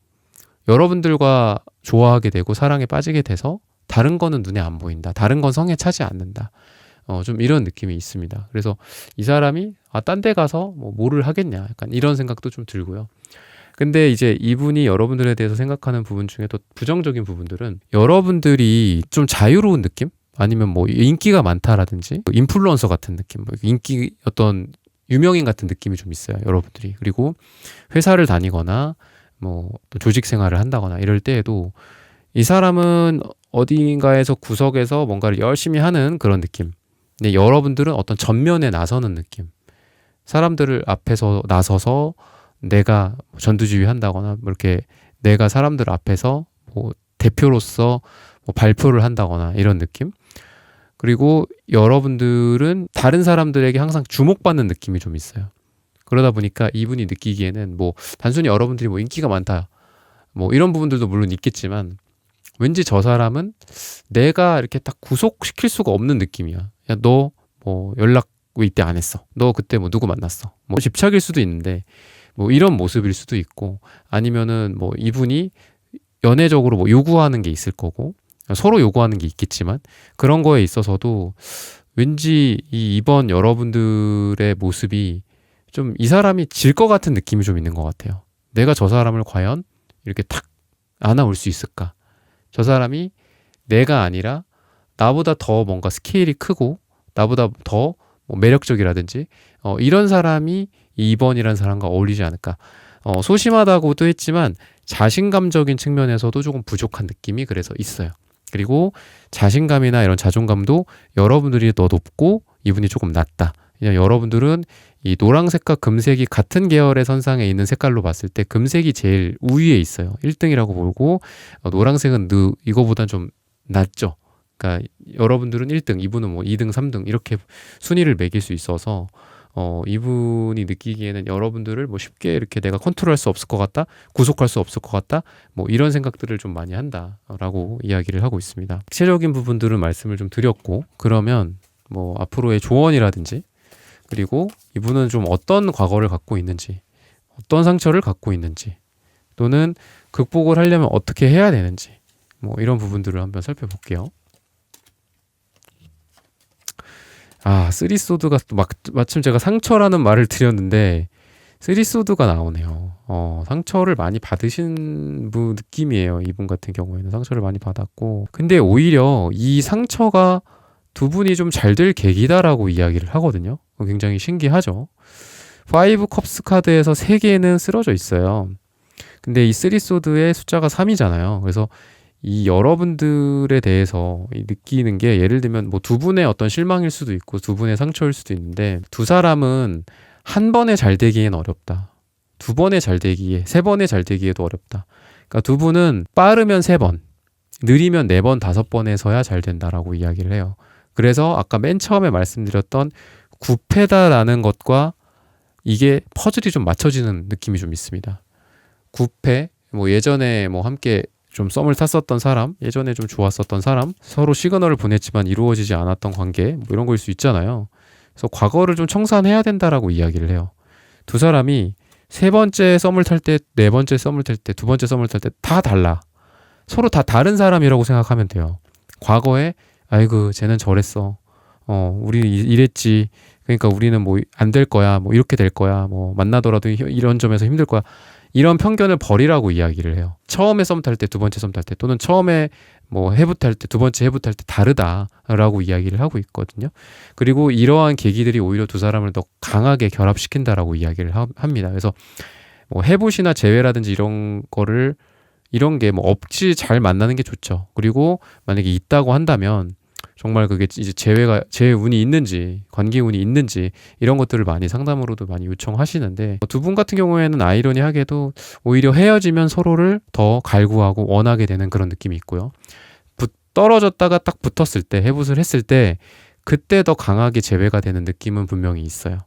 여러분들과 좋아하게 되고 사랑에 빠지게 돼서 다른 거는 눈에 안 보인다. 다른 건 성에 차지 않는다. 좀 이런 느낌이 있습니다. 그래서 이 사람이 딴 데 가서 뭐를 하겠냐. 약간 이런 생각도 좀 들고요. 근데 이제 이분이 여러분들에 대해서 생각하는 부분 중에 또 부정적인 부분들은 여러분들이 좀 자유로운 느낌? 아니면 뭐 인기가 많다라든지 인플루언서 같은 느낌, 뭐 인기 어떤 유명인 같은 느낌이 좀 있어요. 여러분들이. 그리고 회사를 다니거나 뭐 또 조직 생활을 한다거나 이럴 때에도 이 사람은 어딘가에서 구석에서 뭔가를 열심히 하는 그런 느낌. 근데 여러분들은 어떤 전면에 나서는 느낌. 사람들을 앞에서 나서서 내가 전두지휘 한다거나 뭐 이렇게 내가 사람들 앞에서 뭐 대표로서 뭐 발표를 한다거나 이런 느낌. 그리고 여러분들은 다른 사람들에게 항상 주목받는 느낌이 좀 있어요. 그러다 보니까 이분이 느끼기에는 뭐 단순히 여러분들이 뭐 인기가 많다 뭐 이런 부분들도 물론 있겠지만 왠지 저 사람은 내가 이렇게 딱 구속시킬 수가 없는 느낌이야. 야, 너 뭐 연락 왜 이때 안 했어? 너 그때 뭐 누구 만났어? 뭐 집착일 수도 있는데 뭐 이런 모습일 수도 있고 아니면은 뭐 이분이 연애적으로 뭐 요구하는 게 있을 거고 서로 요구하는 게 있겠지만 그런 거에 있어서도 왠지 이번 여러분들의 모습이 좀 이 사람이 질 것 같은 느낌이 좀 있는 것 같아요. 내가 저 사람을 과연 이렇게 탁 안아올 수 있을까? 저 사람이 내가 아니라 나보다 더 뭔가 스케일이 크고 나보다 더 뭐 매력적이라든지 이런 사람이 2번이라는 사람과 어울리지 않을까. 소심하다고도 했지만 자신감적인 측면에서도 조금 부족한 느낌이 그래서 있어요. 그리고 자신감이나 이런 자존감도 여러분들이 더 높고 이분이 조금 낮다. 그냥 여러분들은 이 노란색과 금색이 같은 계열의 선상에 있는 색깔로 봤을 때 금색이 제일 우위에 있어요. 1등이라고 보고 노란색은 이거보단 좀 낮죠. 그러니까 여러분들은 1등, 이분은 뭐 2등, 3등 이렇게 순위를 매길 수 있어서 이분이 느끼기에는 여러분들을 뭐 쉽게 이렇게 내가 컨트롤할 수 없을 것 같다, 구속할 수 없을 것 같다, 뭐 이런 생각들을 좀 많이 한다라고 이야기를 하고 있습니다. 구체적인 부분들은 말씀을 좀 드렸고 그러면 뭐 앞으로의 조언이라든지 그리고 이분은 좀 어떤 과거를 갖고 있는지, 어떤 상처를 갖고 있는지, 또는 극복을 하려면 어떻게 해야 되는지 뭐 이런 부분들을 한번 살펴볼게요. 쓰리소드가 또 마침 제가 상처라는 말을 드렸는데 쓰리소드가 나오네요. 상처를 많이 받으신 분 느낌이에요. 이분 같은 경우에는 상처를 많이 받았고, 근데 오히려 이 상처가 두 분이 좀 잘 될 계기다라고 이야기를 하거든요. 굉장히 신기하죠. 5 컵스 카드에서 3개는 쓰러져 있어요. 근데 이 쓰리소드의 숫자가 3이잖아요. 그래서 이 여러분들에 대해서 느끼는 게, 예를 들면 뭐 두 분의 어떤 실망일 수도 있고 두 분의 상처일 수도 있는데, 두 사람은 한 번에 잘 되기엔 어렵다. 두 번에 잘 되기에, 세 번에 잘 되기에도 어렵다. 그러니까 두 분은 빠르면 3번, 느리면 4번, 5번에서야 잘 된다라고 이야기를 해요. 그래서 아까 맨 처음에 말씀드렸던 9패다라는 것과 이게 퍼즐이 좀 맞춰지는 느낌이 좀 있습니다. 9패, 뭐 예전에 뭐 함께 좀 썸을 탔었던 사람, 예전에 좀 좋았었던 사람, 서로 시그널을 보냈지만 이루어지지 않았던 관계, 뭐 이런 거일 수 있잖아요. 그래서 과거를 좀 청산해야 된다라고 이야기를 해요. 두 사람이 3번째 썸을 탈 때, 4번째 썸을 탈 때, 2번째 썸을 탈 때 다 달라. 서로 다 다른 사람이라고 생각하면 돼요. 과거에 아이고 쟤는 저랬어. 우리 이랬지. 그러니까 우리는 뭐 안 될 거야. 뭐 이렇게 될 거야. 뭐 만나더라도 이런 점에서 힘들 거야. 이런 편견을 버리라고 이야기를 해요. 처음에 썸 탈 때, 두 번째 썸 탈 때, 또는 처음에 뭐 해부 탈 때, 두 번째 해부 탈 때 다르다라고 이야기를 하고 있거든요. 그리고 이러한 계기들이 오히려 두 사람을 더 강하게 결합시킨다라고 이야기를 합니다. 그래서 뭐 해부시나 재회라든지 이런 게 뭐 없이 잘 만나는 게 좋죠. 그리고 만약에 있다고 한다면 정말 그게 이제 재회 운이 있는지, 관계 운이 있는지, 이런 것들을 많이 상담으로도 많이 요청하시는데, 두 분 같은 경우에는 아이러니하게도 오히려 헤어지면 서로를 더 갈구하고 원하게 되는 그런 느낌이 있고요. 떨어졌다가 딱 붙었을 때, 해붓을 했을 때, 그때 더 강하게 재회가 되는 느낌은 분명히 있어요.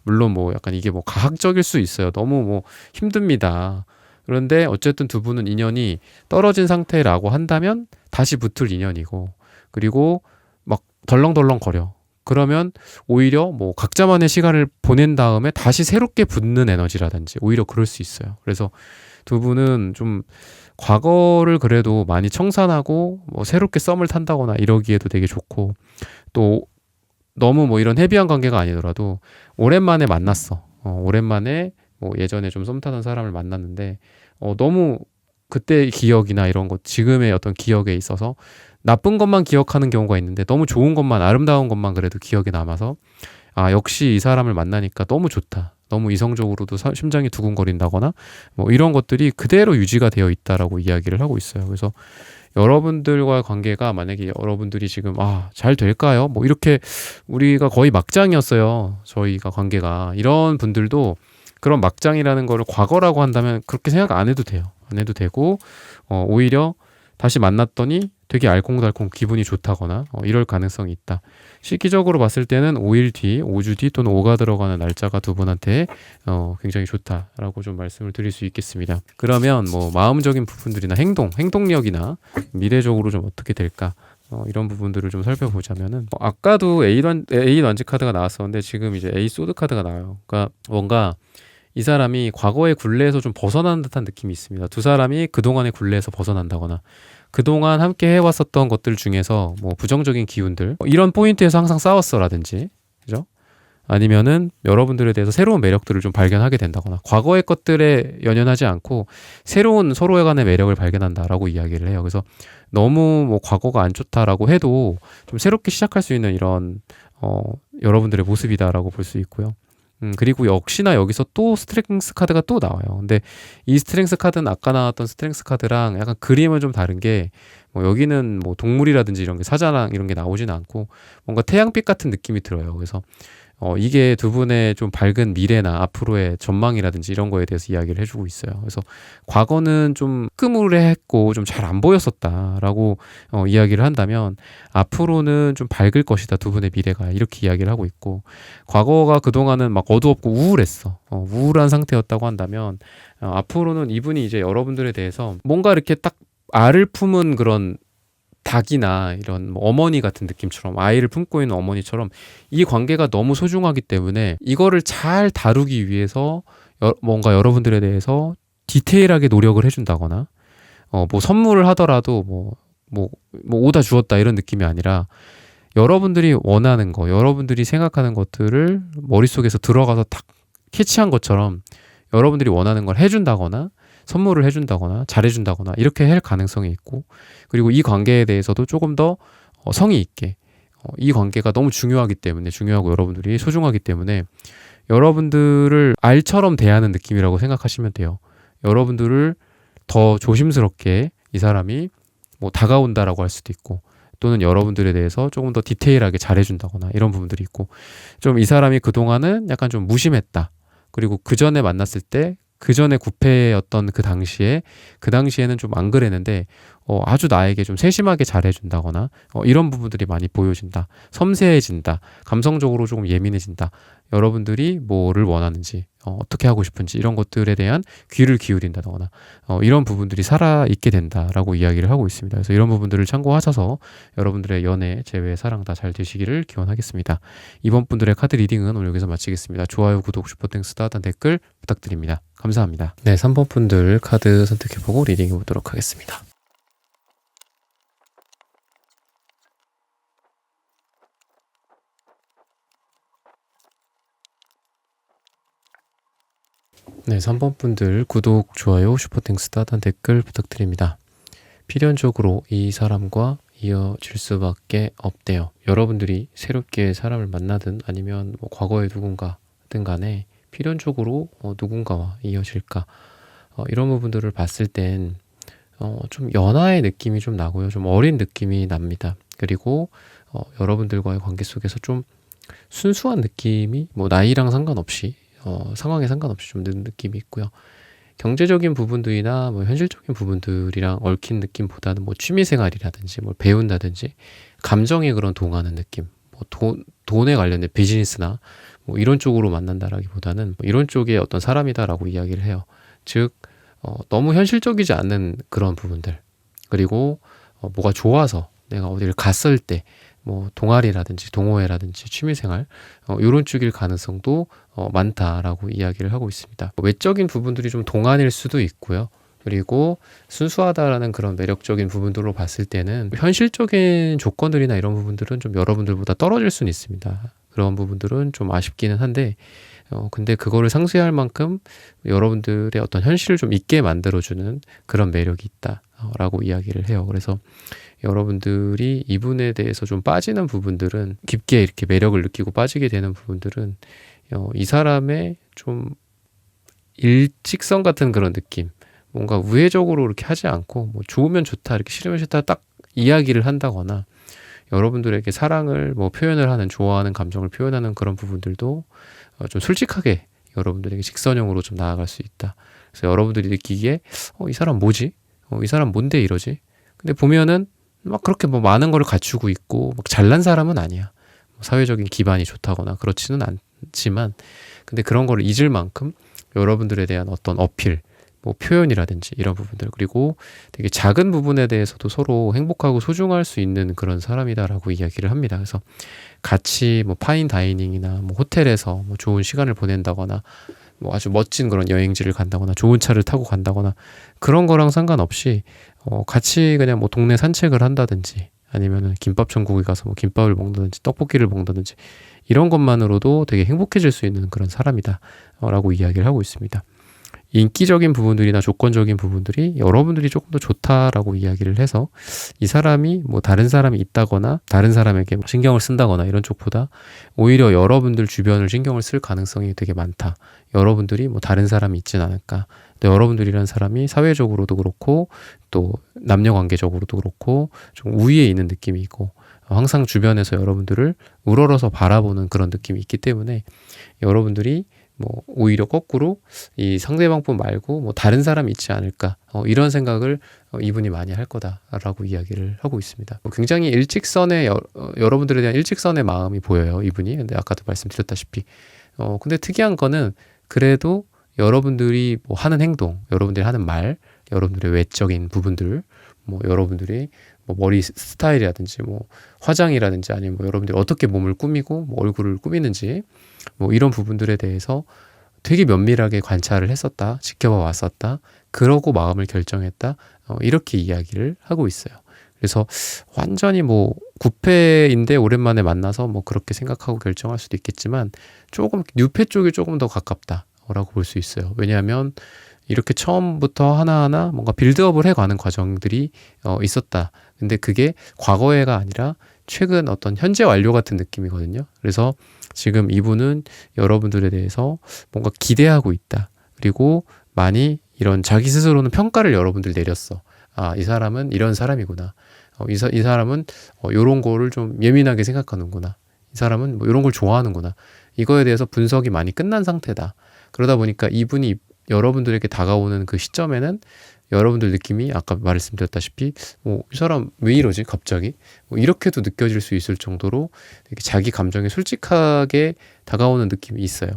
물론 뭐 약간 이게 뭐 가학적일 수 있어요. 너무 뭐 힘듭니다. 그런데 어쨌든 두 분은 인연이 떨어진 상태라고 한다면 다시 붙을 인연이고, 그리고 막 덜렁덜렁 거려. 그러면 오히려 뭐 각자만의 시간을 보낸 다음에 다시 새롭게 붙는 에너지라든지 오히려 그럴 수 있어요. 그래서 두 분은 좀 과거를 그래도 많이 청산하고 뭐 새롭게 썸을 탄다거나 이러기에도 되게 좋고, 또 너무 뭐 이런 헤비한 관계가 아니더라도 오랜만에 만났어. 오랜만에 뭐 예전에 좀 썸 타던 사람을 만났는데 너무 그때의 기억이나 이런 것, 지금의 어떤 기억에 있어서 나쁜 것만 기억하는 경우가 있는데 너무 좋은 것만, 아름다운 것만 그래도 기억에 남아서 역시 이 사람을 만나니까 너무 좋다. 너무 이성적으로도 심장이 두근거린다거나 뭐 이런 것들이 그대로 유지가 되어 있다라고 이야기를 하고 있어요. 그래서 여러분들과의 관계가 만약에 여러분들이 지금 잘 될까요? 뭐 이렇게 우리가 거의 막장이었어요. 저희가 관계가. 이런 분들도 그런 막장이라는 거를 과거라고 한다면 그렇게 생각 안 해도 돼요. 안 해도 되고 오히려 다시 만났더니 되게 알콩달콩 기분이 좋다거나 이럴 가능성이 있다. 시기적으로 봤을 때는 5일 뒤, 5주 뒤 또는 5가 들어가는 날짜가 두 분한테 굉장히 좋다라고 좀 말씀을 드릴 수 있겠습니다. 그러면 뭐 마음적인 부분들이나 행동력이나 미래적으로 좀 어떻게 될까? 이런 부분들을 좀 살펴보자면은 아까도 A 런지 카드가 나왔었는데 지금 이제 A 소드 카드가 나와요. 그러니까 뭔가 이 사람이 과거의 굴레에서 좀 벗어나는 듯한 느낌이 있습니다. 두 사람이 그동안의 굴레에서 벗어난다거나 그동안 함께 해왔었던 것들 중에서 뭐 부정적인 기운들, 이런 포인트에서 항상 싸웠어라든지, 그죠? 아니면은 여러분들에 대해서 새로운 매력들을 좀 발견하게 된다거나 과거의 것들에 연연하지 않고 새로운 서로에 관의 매력을 발견한다라고 이야기를 해요. 그래서 너무 뭐 과거가 안 좋다라고 해도 좀 새롭게 시작할 수 있는 이런 여러분들의 모습이다라고 볼 수 있고요. 그리고 역시나 여기서 또 스트렝스 카드가 또 나와요. 근데 이 스트렝스 카드는 아까 나왔던 스트렝스 카드랑 약간 그림은 좀 다른 게, 뭐 여기는 뭐 동물이라든지 이런 게 사자랑 이런 게 나오지는 않고 뭔가 태양빛 같은 느낌이 들어요. 그래서 이게 두 분의 좀 밝은 미래나 앞으로의 전망이라든지 이런 거에 대해서 이야기를 해주고 있어요. 그래서 과거는 좀 끄무레했고 좀 잘 안 보였었다라고 이야기를 한다면 앞으로는 좀 밝을 것이다, 두 분의 미래가, 이렇게 이야기를 하고 있고, 과거가 그동안은 막 어두웠고 우울했어. 우울한 상태였다고 한다면 앞으로는 이분이 이제 여러분들에 대해서 뭔가 이렇게 딱 알을 품은 그런 닭이나 이런 뭐 어머니 같은 느낌처럼, 아이를 품고 있는 어머니처럼 이 관계가 너무 소중하기 때문에 이거를 잘 다루기 위해서 뭔가 여러분들에 대해서 디테일하게 노력을 해준다거나 뭐 선물을 하더라도 뭐 오다 주었다 이런 느낌이 아니라 여러분들이 원하는 거, 여러분들이 생각하는 것들을 머릿속에서 들어가서 탁 캐치한 것처럼 여러분들이 원하는 걸 해준다거나 선물을 해준다거나 잘해준다거나 이렇게 할 가능성이 있고, 그리고 이 관계에 대해서도 조금 더 성의 있게, 이 관계가 너무 중요하기 때문에, 중요하고 여러분들이 소중하기 때문에 여러분들을 알처럼 대하는 느낌이라고 생각하시면 돼요. 여러분들을 더 조심스럽게 이 사람이 뭐 다가온다라고 할 수도 있고, 또는 여러분들에 대해서 조금 더 디테일하게 잘해준다거나 이런 부분들이 있고, 좀 이 사람이 그동안은 약간 좀 무심했다. 그리고 그 전에 만났을 때 그 전에 구패였던 그 당시에는 좀 안 그랬는데 아주 나에게 좀 세심하게 잘해준다거나 이런 부분들이 많이 보여진다. 섬세해진다. 감성적으로 조금 예민해진다. 여러분들이 뭐를 원하는지 어떻게 하고 싶은지 이런 것들에 대한 귀를 기울인다거나 이런 부분들이 살아있게 된다라고 이야기를 하고 있습니다. 그래서 이런 부분들을 참고하셔서 여러분들의 연애, 재회, 사랑 다 잘 되시기를 기원하겠습니다. 이번 분들의 카드 리딩은 오늘 여기서 마치겠습니다. 좋아요, 구독, 슈퍼땡스, 따뜻한 댓글 부탁드립니다. 감사합니다. 네, 3번 분들 카드 선택해보고 리딩해 보도록 하겠습니다. 네, 3번 분들 구독, 좋아요, 슈퍼땡스, 따뜻한 댓글 부탁드립니다. 필연적으로 이 사람과 이어질 수밖에 없대요. 여러분들이 새롭게 사람을 만나든 아니면 뭐 과거의 누군가든 간에 필연적으로 누군가와 이어질까, 이런 부분들을 봤을 땐 좀 연하의 느낌이 좀 나고요. 좀 어린 느낌이 납니다. 그리고 여러분들과의 관계 속에서 좀 순수한 느낌이 뭐 나이랑 상관없이 상황에 상관없이 좀 드는 느낌이 있고요. 경제적인 부분들이나 뭐 현실적인 부분들이랑 얽힌 느낌보다는 뭐 취미생활이라든지 뭘 배운다든지 감정의 그런 동하는 느낌, 뭐 돈에 관련된 비즈니스나 뭐 이런 쪽으로 만난다라기보다는 뭐 이런 쪽의 어떤 사람이다라고 이야기를 해요. 즉 너무 현실적이지 않는 그런 부분들, 그리고 뭐가 좋아서 내가 어디를 갔을 때 뭐 동아리라든지 동호회라든지 취미생활 이런 쪽일 가능성도 많다라고 이야기를 하고 있습니다. 외적인 부분들이 좀 동안일 수도 있고요. 그리고 순수하다라는 그런 매력적인 부분들로 봤을 때는 현실적인 조건들이나 이런 부분들은 좀 여러분들보다 떨어질 수는 있습니다. 그런 부분들은 좀 아쉽기는 한데 근데 그거를 상쇄할 만큼 여러분들의 어떤 현실을 좀 있게 만들어주는 그런 매력이 있다라고 이야기를 해요. 그래서 여러분들이 이분에 대해서 좀 빠지는 부분들은, 깊게 이렇게 매력을 느끼고 빠지게 되는 부분들은 이 사람의 좀 일직선 같은 그런 느낌, 뭔가 우회적으로 이렇게 하지 않고 뭐 좋으면 좋다, 이렇게 싫으면 싫다 딱 이야기를 한다거나, 여러분들에게 사랑을 뭐 표현을 하는, 좋아하는 감정을 표현하는 그런 부분들도 좀 솔직하게 여러분들에게 직선형으로 좀 나아갈 수 있다. 그래서 여러분들이 느끼기에 이 사람 뭐지? 이 사람 뭔데 이러지? 근데 보면은 막 그렇게 뭐 많은 거를 갖추고 있고 막 잘난 사람은 아니야. 뭐 사회적인 기반이 좋다거나 그렇지는 않지만, 근데 그런 거를 잊을 만큼 여러분들에 대한 어떤 어필, 뭐 표현이라든지 이런 부분들, 그리고 되게 작은 부분에 대해서도 서로 행복하고 소중할 수 있는 그런 사람이다라고 이야기를 합니다. 그래서 같이 뭐 파인 다이닝이나 뭐 호텔에서 뭐 좋은 시간을 보낸다거나, 뭐 아주 멋진 그런 여행지를 간다거나, 좋은 차를 타고 간다거나, 그런 거랑 상관없이 같이 그냥 뭐 동네 산책을 한다든지, 아니면은 김밥 천국에 가서 뭐 김밥을 먹는다든지 떡볶이를 먹는다든지, 이런 것만으로도 되게 행복해질 수 있는 그런 사람이다 라고 이야기를 하고 있습니다. 인기적인 부분들이나 조건적인 부분들이 여러분들이 조금 더 좋다라고 이야기를 해서, 이 사람이 뭐 다른 사람이 있다거나 다른 사람에게 신경을 쓴다거나 이런 쪽보다 오히려 여러분들 주변을 신경을 쓸 가능성이 되게 많다. 여러분들이 뭐 다른 사람이 있진 않을까. 또 여러분들이라는 사람이 사회적으로도 그렇고 또 남녀 관계적으로도 그렇고 좀 우위에 있는 느낌이 있고, 항상 주변에서 여러분들을 우러러서 바라보는 그런 느낌이 있기 때문에 여러분들이 뭐 오히려 거꾸로 이 상대방뿐 말고 뭐 다른 사람이 있지 않을까, 이런 생각을 이분이 많이 할 거다라고 이야기를 하고 있습니다. 굉장히 일직선의 여러분들에 대한 일직선의 마음이 보여요, 이분이. 근데 아까도 말씀드렸다시피 근데 특이한 거는 그래도 여러분들이 뭐 하는 행동, 여러분들이 하는 말, 여러분들의 외적인 부분들, 뭐 여러분들이 뭐 머리 스타일이라든지 뭐 화장이라든지, 아니면 뭐 여러분들이 어떻게 몸을 꾸미고 뭐 얼굴을 꾸미는지, 뭐 이런 부분들에 대해서 되게 면밀하게 관찰을 했었다, 지켜봐 왔었다. 그러고 마음을 결정했다. 이렇게 이야기를 하고 있어요. 그래서 완전히 뭐 구패인데 오랜만에 만나서 뭐 그렇게 생각하고 결정할 수도 있겠지만 조금 뉴패 쪽이 조금 더 가깝다라고 볼 수 있어요. 왜냐하면 이렇게 처음부터 하나하나 뭔가 빌드업을 해가는 과정들이 있었다. 근데 그게 과거해가 아니라 최근 어떤 현재 완료 같은 느낌이거든요. 그래서 지금 이분은 여러분들에 대해서 뭔가 기대하고 있다. 그리고 많이 이런 자기 스스로는 평가를 여러분들 내렸어. 아, 이 사람은 이런 사람이구나. 이 사람은 이런 거를 좀 예민하게 생각하는구나. 이 사람은 뭐 이런 걸 좋아하는구나. 이거에 대해서 분석이 많이 끝난 상태다. 그러다 보니까 이분이 여러분들에게 다가오는 그 시점에는 여러분들 느낌이 아까 말씀드렸다시피 이 사람 왜 이러지 갑자기 이렇게도 느껴질 수 있을 정도로 되게 자기 감정에 솔직하게 다가오는 느낌이 있어요.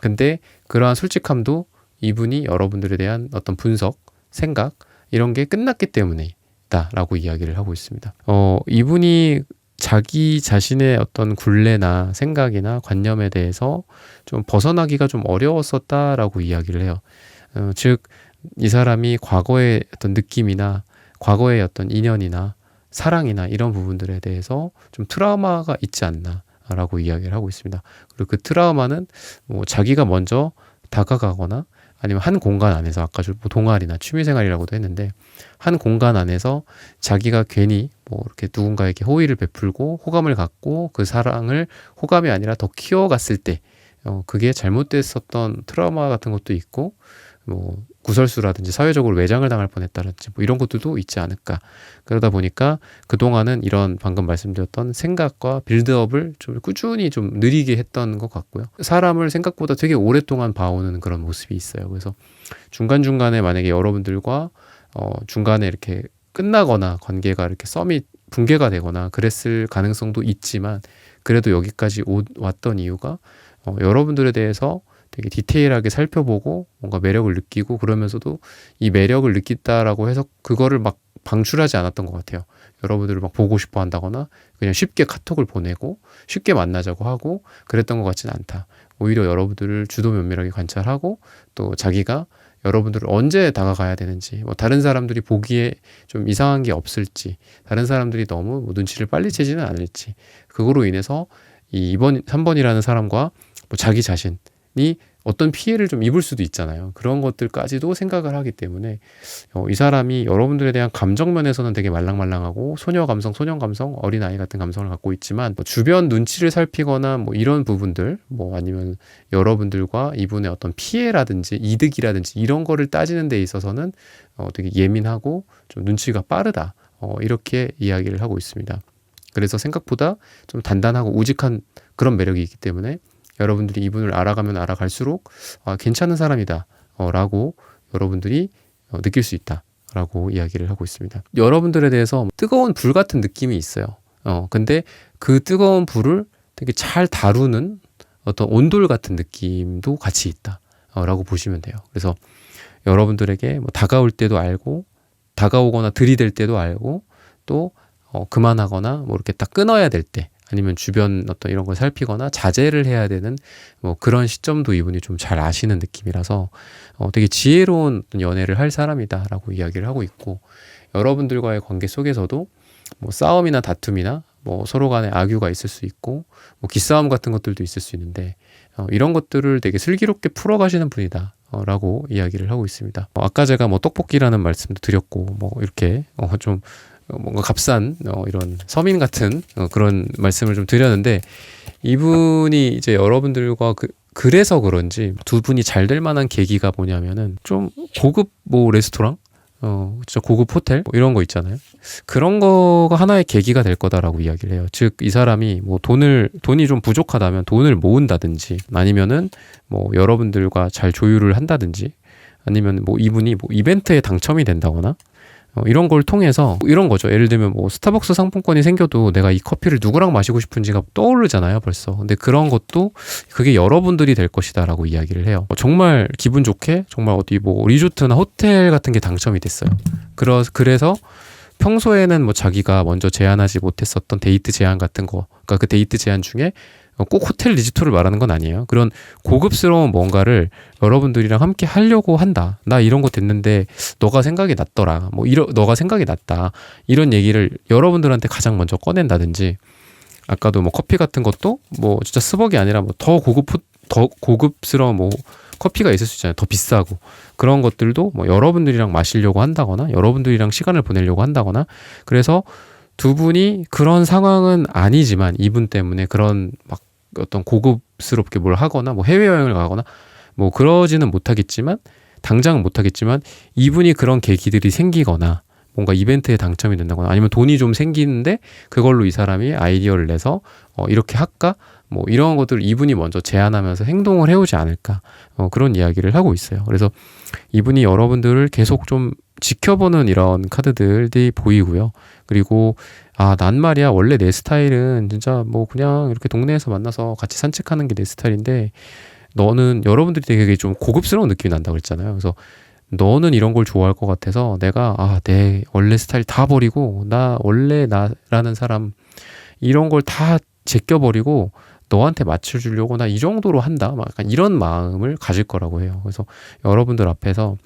근데 그러한 솔직함도 이분이 여러분들에 대한 어떤 분석, 생각 이런 게 끝났기 때문이다 라고 이야기를 하고 있습니다. 이분이 자기 자신의 어떤 굴레나 생각이나 관념에 대해서 좀 벗어나기가 좀 어려웠었다라고 이야기를 해요. 즉, 이 사람이 과거의 어떤 느낌이나 과거의 어떤 인연이나 사랑이나 이런 부분들에 대해서 좀 트라우마가 있지 않나라고 이야기를 하고 있습니다. 그리고 그 트라우마는 뭐 자기가 먼저 다가가거나 아니면 한 공간 안에서 아까 뭐 동아리나 취미생활이라고도 했는데 한 공간 안에서 자기가 괜히 뭐 이렇게 누군가에게 호의를 베풀고 호감을 갖고 그 사랑을 호감이 아니라 더 키워갔을 때 그게 잘못됐었던 트라우마 같은 것도 있고 뭐 구설수라든지 사회적으로 외장을 당할 뻔했다든지 뭐 이런 것들도 있지 않을까. 그러다 보니까 그동안은 이런 방금 말씀드렸던 생각과 빌드업을 좀 꾸준히 좀 느리게 했던 것 같고요. 사람을 생각보다 되게 오랫동안 봐오는 그런 모습이 있어요. 그래서 중간중간에 만약에 여러분들과 중간에 이렇게 끝나거나 관계가 이렇게 썸이 붕괴가 되거나 그랬을 가능성도 있지만 그래도 여기까지 왔던 이유가 여러분들에 대해서 되게 디테일하게 살펴보고 뭔가 매력을 느끼고 그러면서도 이 매력을 느낀다라고 해서 그거를 막 방출하지 않았던 것 같아요. 여러분들을 막 보고 싶어 한다거나 그냥 쉽게 카톡을 보내고 쉽게 만나자고 하고 그랬던 것 같지는 않다. 오히려 여러분들을 주도 면밀하게 관찰하고 또 자기가 여러분들을 언제 다가가야 되는지 뭐 다른 사람들이 보기에 좀 이상한 게 없을지 다른 사람들이 너무 뭐 눈치를 빨리 채지는 않을지 그거로 인해서 이 3번이라는 사람과 뭐 자기 자신이 어떤 피해를 좀 입을 수도 있잖아요. 그런 것들까지도 생각을 하기 때문에 이 사람이 여러분들에 대한 감정 면에서는 되게 말랑말랑하고 소녀 감성, 소년 감성, 어린아이 같은 감성을 갖고 있지만 뭐 주변 눈치를 살피거나 뭐 이런 부분들 뭐 아니면 여러분들과 이분의 어떤 피해라든지 이득이라든지 이런 거를 따지는 데 있어서는 되게 예민하고 좀 눈치가 빠르다. 이렇게 이야기를 하고 있습니다. 그래서 생각보다 좀 단단하고 우직한 그런 매력이 있기 때문에 여러분들이 이분을 알아가면 알아갈수록 괜찮은 사람이다 라고 여러분들이 느낄 수 있다 라고 이야기를 하고 있습니다. 여러분들에 대해서 뜨거운 불 같은 느낌이 있어요. 근데 그 뜨거운 불을 되게 잘 다루는 어떤 온돌 같은 느낌도 같이 있다 라고 보시면 돼요. 그래서 여러분들에게 뭐 다가올 때도 알고 다가오거나 들이댈 때도 알고 또 그만하거나 뭐 이렇게 딱 끊어야 될 때 아니면 주변 어떤 이런 걸 살피거나 자제를 해야 되는 뭐 그런 시점도 이분이 좀 잘 아시는 느낌이라서 되게 지혜로운 연애를 할 사람이다라고 이야기를 하고 있고 여러분들과의 관계 속에서도 뭐 싸움이나 다툼이나 뭐 서로 간에 악유가 있을 수 있고 뭐 기싸움 같은 것들도 있을 수 있는데 이런 것들을 되게 슬기롭게 풀어가시는 분이다. 라고 이야기를 하고 있습니다. 아까 제가 뭐 떡볶이라는 말씀도 드렸고 뭐 이렇게 좀 뭔가 값싼 이런 서민 같은 그런 말씀을 좀 드렸는데 이분이 이제 여러분들과 그래서 그런지 두 분이 잘 될 만한 계기가 뭐냐면은 좀 고급 뭐 레스토랑 진짜 고급 호텔 뭐 이런 거 있잖아요. 그런 거가 하나의 계기가 될 거다라고 이야기를 해요. 즉 이 사람이 뭐 돈이 좀 부족하다면 돈을 모은다든지 아니면은 뭐 여러분들과 잘 조율을 한다든지 아니면 뭐 이분이 뭐 이벤트에 당첨이 된다거나 이런 걸 통해서 이런 거죠. 예를 들면 뭐 스타벅스 상품권이 생겨도 내가 이 커피를 누구랑 마시고 싶은지가 떠오르잖아요, 벌써. 근데 그런 것도 그게 여러분들이 될 것이다라고 이야기를 해요. 정말 기분 좋게 정말 어디 뭐 리조트나 호텔 같은 게 당첨이 됐어요. 그래서 평소에는 뭐 자기가 먼저 제안하지 못했었던 데이트 제안 같은 거, 그러니까 그 데이트 제안 중에 꼭 호텔 리조트를 말하는 건 아니에요. 그런 고급스러운 뭔가를 여러분들이랑 함께 하려고 한다. 나 이런 거 됐는데 너가 생각이 났더라. 너가 생각이 났다. 이런 얘기를 여러분들한테 가장 먼저 꺼낸다든지, 아까도 뭐 커피 같은 것도 뭐 진짜 스벅이 아니라 뭐 더 고급스러운 뭐 커피가 있을 수 있잖아요. 더 비싸고. 그런 것들도 뭐 여러분들이랑 마시려고 한다거나 여러분들이랑 시간을 보내려고 한다거나, 그래서 두 분이 그런 상황은 아니지만 이분 때문에 그런 막 어떤 고급스럽게 뭘 하거나 뭐 해외여행을 가거나 뭐 그러지는 못하겠지만, 당장은 못하겠지만 이분이 그런 계기들이 생기거나 뭔가 이벤트에 당첨이 된다거나 아니면 돈이 좀 생기는데 그걸로 이 사람이 아이디어를 내서 이렇게 할까? 뭐 이런 것들 이분이 먼저 제안하면서 행동을 해오지 않을까, 그런 이야기를 하고 있어요. 그래서 이분이 여러분들을 계속 좀 지켜보는 이런 카드들이 보이고요. 그리고 난 말이야 원래 내 스타일은 진짜 뭐 그냥 이렇게 동네에서 만나서 같이 산책하는 게 내 스타일인데 너는, 여러분들이 되게 좀 고급스러운 느낌이 난다고 그랬잖아요. 그래서 너는 이런 걸 좋아할 것 같아서 내가 내 원래 스타일 다 버리고 나 원래 나라는 사람 이런 걸 다 제껴버리고 너한테 맞춰주려고 나 이 정도로 한다. 막 약간 이런 마음을 가질 거라고 해요. 그래서 여러분들 앞에서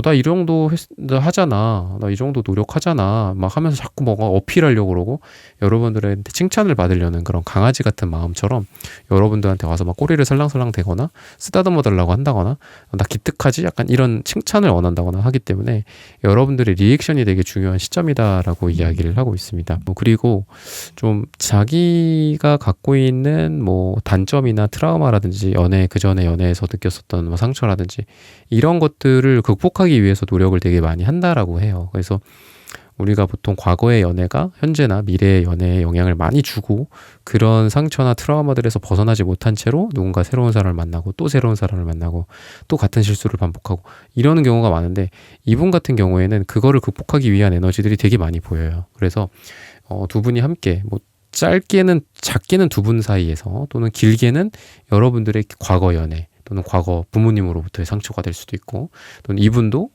나 이 정도 하잖아. 나 이 정도 노력하잖아. 막 하면서 자꾸 뭔가 어필하려고 그러고 여러분들한테 칭찬을 받으려는 그런 강아지 같은 마음처럼 여러분들한테 와서 막 꼬리를 설랑설랑 대거나 쓰다듬어 달라고 한다거나 나 기특하지? 약간 이런 칭찬을 원한다거나 하기 때문에 여러분들의 리액션이 되게 중요한 시점이다라고 이야기를 하고 있습니다. 그리고 좀 자기가 갖고 있는 뭐 단점이나 트라우마라든지 그전에 연애에서 느꼈었던 뭐 상처라든지 이런 것들을 극복하기 위해서 노력을 되게 많이 한다라고 해요. 그래서 우리가 보통 과거의 연애가 현재나 미래의 연애에 영향을 많이 주고 그런 상처나 트라우마들에서 벗어나지 못한 채로 누군가 새로운 사람을 만나고 또 새로운 사람을 만나고 또 같은 실수를 반복하고 이러는 경우가 많은데, 이분 같은 경우에는 그거를 극복하기 위한 에너지들이 되게 많이 보여요. 그래서 두 분이 함께 뭐 작게는 두 분 사이에서 또는 길게는 여러분들의 과거 연애 또는 과거 부모님으로부터의 상처가 될 수도 있고, 또는 이분도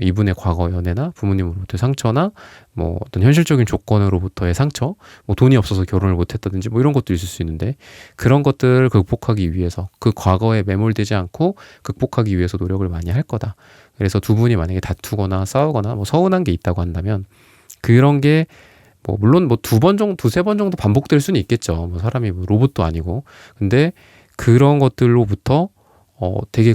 이분의 과거 연애나 부모님으로부터의 상처나 뭐 어떤 현실적인 조건으로부터의 상처, 뭐 돈이 없어서 결혼을 못했다든지 뭐 이런 것도 있을 수 있는데, 그런 것들을 극복하기 위해서 그 과거에 매몰되지 않고 극복하기 위해서 노력을 많이 할 거다. 그래서 두 분이 만약에 다투거나 싸우거나 뭐 서운한 게 있다고 한다면 그런 게 뭐 물론 뭐 두세 번 정도 반복될 수는 있겠죠. 뭐 사람이 뭐 로봇도 아니고. 근데 그런 것들로부터 되게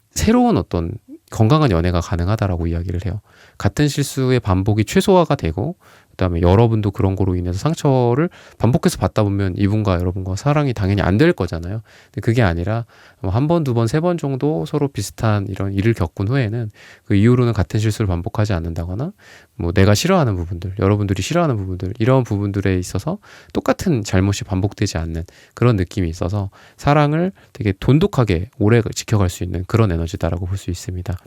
새로운 어떤 건강한 연애가 가능하다라고 이야기를 해요. 같은 실수의 반복이 최소화가 되고, 그다음에 여러분도 그런 거로 인해서 상처를 반복해서 받다 보면 이분과 여러분과 사랑이 당연히 안 될 거잖아요. 근데 그게 아니라 한 번, 두 번, 세 번 정도 서로 비슷한 이런 일을 겪은 후에는 그 이후로는 같은 실수를 반복하지 않는다거나, 뭐 내가 싫어하는 부분들, 여러분들이 싫어하는 부분들, 이런 부분들에 있어서 똑같은 잘못이 반복되지 않는 그런 느낌이 있어서 사랑을 되게 돈독하게 오래 지켜갈 수 있는 그런 에너지다라고 볼 수 있습니다.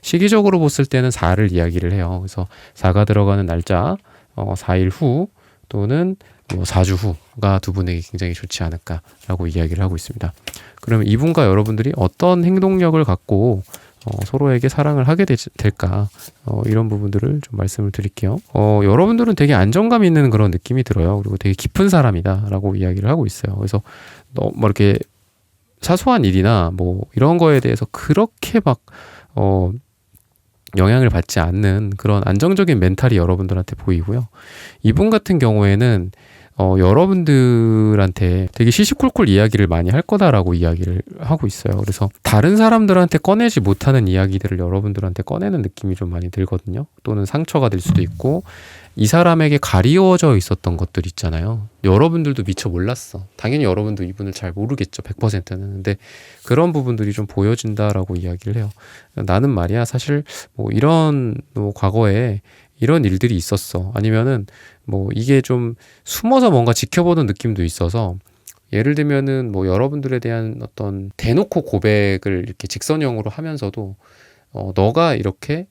시기적으로 봤을 때는 4를 이야기를 해요. 그래서 4가 들어가는 날짜 4일 후 또는 뭐 4주 후가 두 분에게 굉장히 좋지 않을까라고 이야기를 하고 있습니다. 그러면 이분과 여러분들이 어떤 행동력을 갖고 서로에게 사랑을 하게 될까, 이런 부분들을 좀 말씀을 드릴게요. 여러분들은 되게 안정감 있는 그런 느낌이 들어요. 그리고 되게 깊은 사람이다라고 이야기를 하고 있어요. 그래서 뭐 이렇게 사소한 일이나 뭐 이런 거에 대해서 그렇게 막 영향을 받지 않는 그런 안정적인 멘탈이 여러분들한테 보이고요. 이분 같은 경우에는 여러분들한테 되게 시시콜콜 이야기를 많이 할 거다라고 이야기를 하고 있어요. 그래서 다른 사람들한테 꺼내지 못하는 이야기들을 여러분들한테 꺼내는 느낌이 좀 많이 들거든요. 또는 상처가 될 수도 있고, 이 사람에게 가리워져 있었던 것들 있잖아요. 여러분들도 미처 몰랐어. 당연히 여러분도 이분을 잘 모르겠죠. 100%는. 근데 그런 부분들이 좀 보여진다라고 이야기를 해요. 나는 말이야 사실 뭐 이런 뭐 과거에 이런 일들이 있었어. 아니면은 뭐 이게 좀 숨어서 뭔가 지켜보는 느낌도 있어서, 예를 들면은 뭐 여러분들에 대한 어떤 대놓고 고백을 이렇게 직선형으로 하면서도 너가 이렇게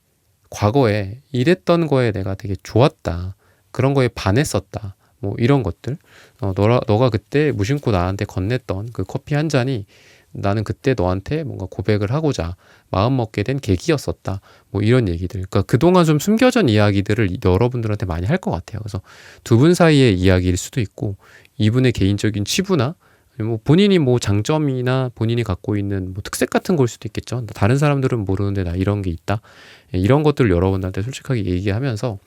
과거에 이랬던 거에 내가 되게 좋았다. 그런 거에 반했었다. 뭐 이런 것들. 너가 그때 무심코 나한테 건넸던 그 커피 한 잔이 나는 그때 너한테 뭔가 고백을 하고자 마음먹게 된 계기였었다. 뭐 이런 얘기들. 그러니까 그동안 좀 숨겨진 이야기들을 여러분들한테 많이 할 것 같아요. 그래서 두 분 사이의 이야기일 수도 있고, 이분의 개인적인 치부나 뭐 본인이 뭐 장점이나 본인이 갖고 있는 뭐 특색 같은 걸 수도 있겠죠. 다른 사람들은 모르는데 나 이런 게 있다. 이런 것들을 여러분들한테 솔직하게 얘기하면서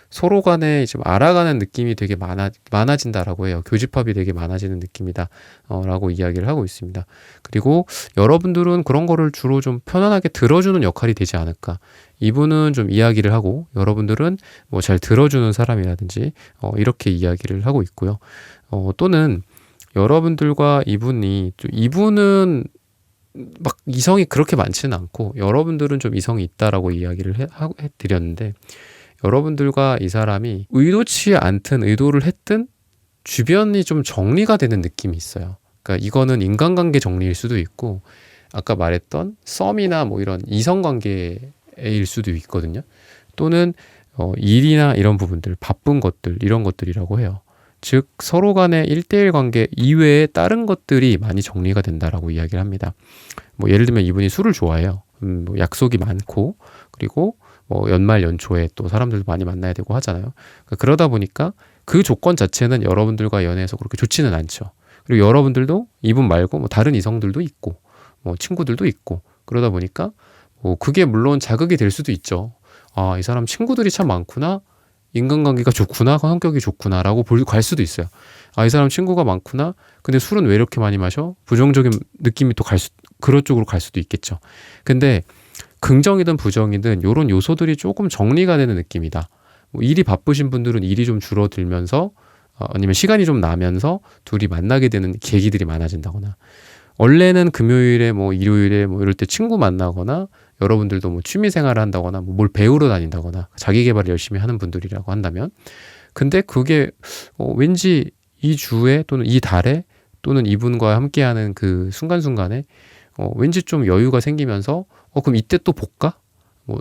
서로 간에 좀 알아가는 느낌이 되게 많아진다라고 해요. 교집합이 되게 많아지는 느낌이다. 라고 이야기를 하고 있습니다. 그리고 여러분들은 그런 거를 주로 좀 편안하게 들어주는 역할이 되지 않을까. 이분은 좀 이야기를 하고 여러분들은 뭐 잘 들어주는 사람이라든지 이렇게 이야기를 하고 있고요. 또는 여러분들과 이분은 막 이성이 그렇게 많지는 않고 여러분들은 좀 이성이 있다라고 이야기를 해드렸는데 여러분들과 이 사람이 의도치 않든 의도를 했든 주변이 좀 정리가 되는 느낌이 있어요. 그러니까 이거는 인간관계 정리일 수도 있고 아까 말했던 썸이나 뭐 이런 이성관계일 수도 있거든요. 또는 일이나 이런 부분들, 바쁜 것들 이런 것들이라고 해요. 즉 서로 간의 1대1 관계 이외에 다른 것들이 많이 정리가 된다라고 이야기를 합니다. 뭐 예를 들면 이분이 술을 좋아해요. 뭐 약속이 많고 그리고 뭐 연말 연초에 또 사람들도 많이 만나야 되고 하잖아요. 그러다 보니까 그 조건 자체는 여러분들과 연애해서 그렇게 좋지는 않죠. 그리고 여러분들도 이분 말고 뭐 다른 이성들도 있고 뭐 친구들도 있고 그러다 보니까 뭐 그게 물론 자극이 될 수도 있죠. 아, 이 사람 친구들이 참 많구나. 인간관계가 좋구나. 성격이 좋구나라고 갈 수도 있어요. 아, 이 사람 친구가 많구나. 근데 술은 왜 이렇게 많이 마셔? 부정적인 느낌이 또 그런 쪽으로 갈 수도 있겠죠. 근데 긍정이든 부정이든 이런 요소들이 조금 정리가 되는 느낌이다. 뭐 일이 바쁘신 분들은 일이 좀 줄어들면서 아니면 시간이 좀 나면서 둘이 만나게 되는 계기들이 많아진다거나 원래는 금요일에 뭐 일요일에 뭐 이럴 때 친구 만나거나 여러분들도 뭐 취미 생활을 한다거나 뭐 뭘 배우러 다닌다거나 자기 개발을 열심히 하는 분들이라고 한다면 근데 그게 왠지 이 주에 또는 이 달에 또는 이분과 함께하는 그 순간순간에 왠지 좀 여유가 생기면서 그럼 이때 또 볼까?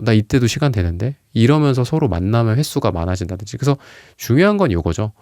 나 이때도 시간 되는데 이러면서 서로 만남의 횟수가 많아진다든지 그래서 중요한 건 이거죠.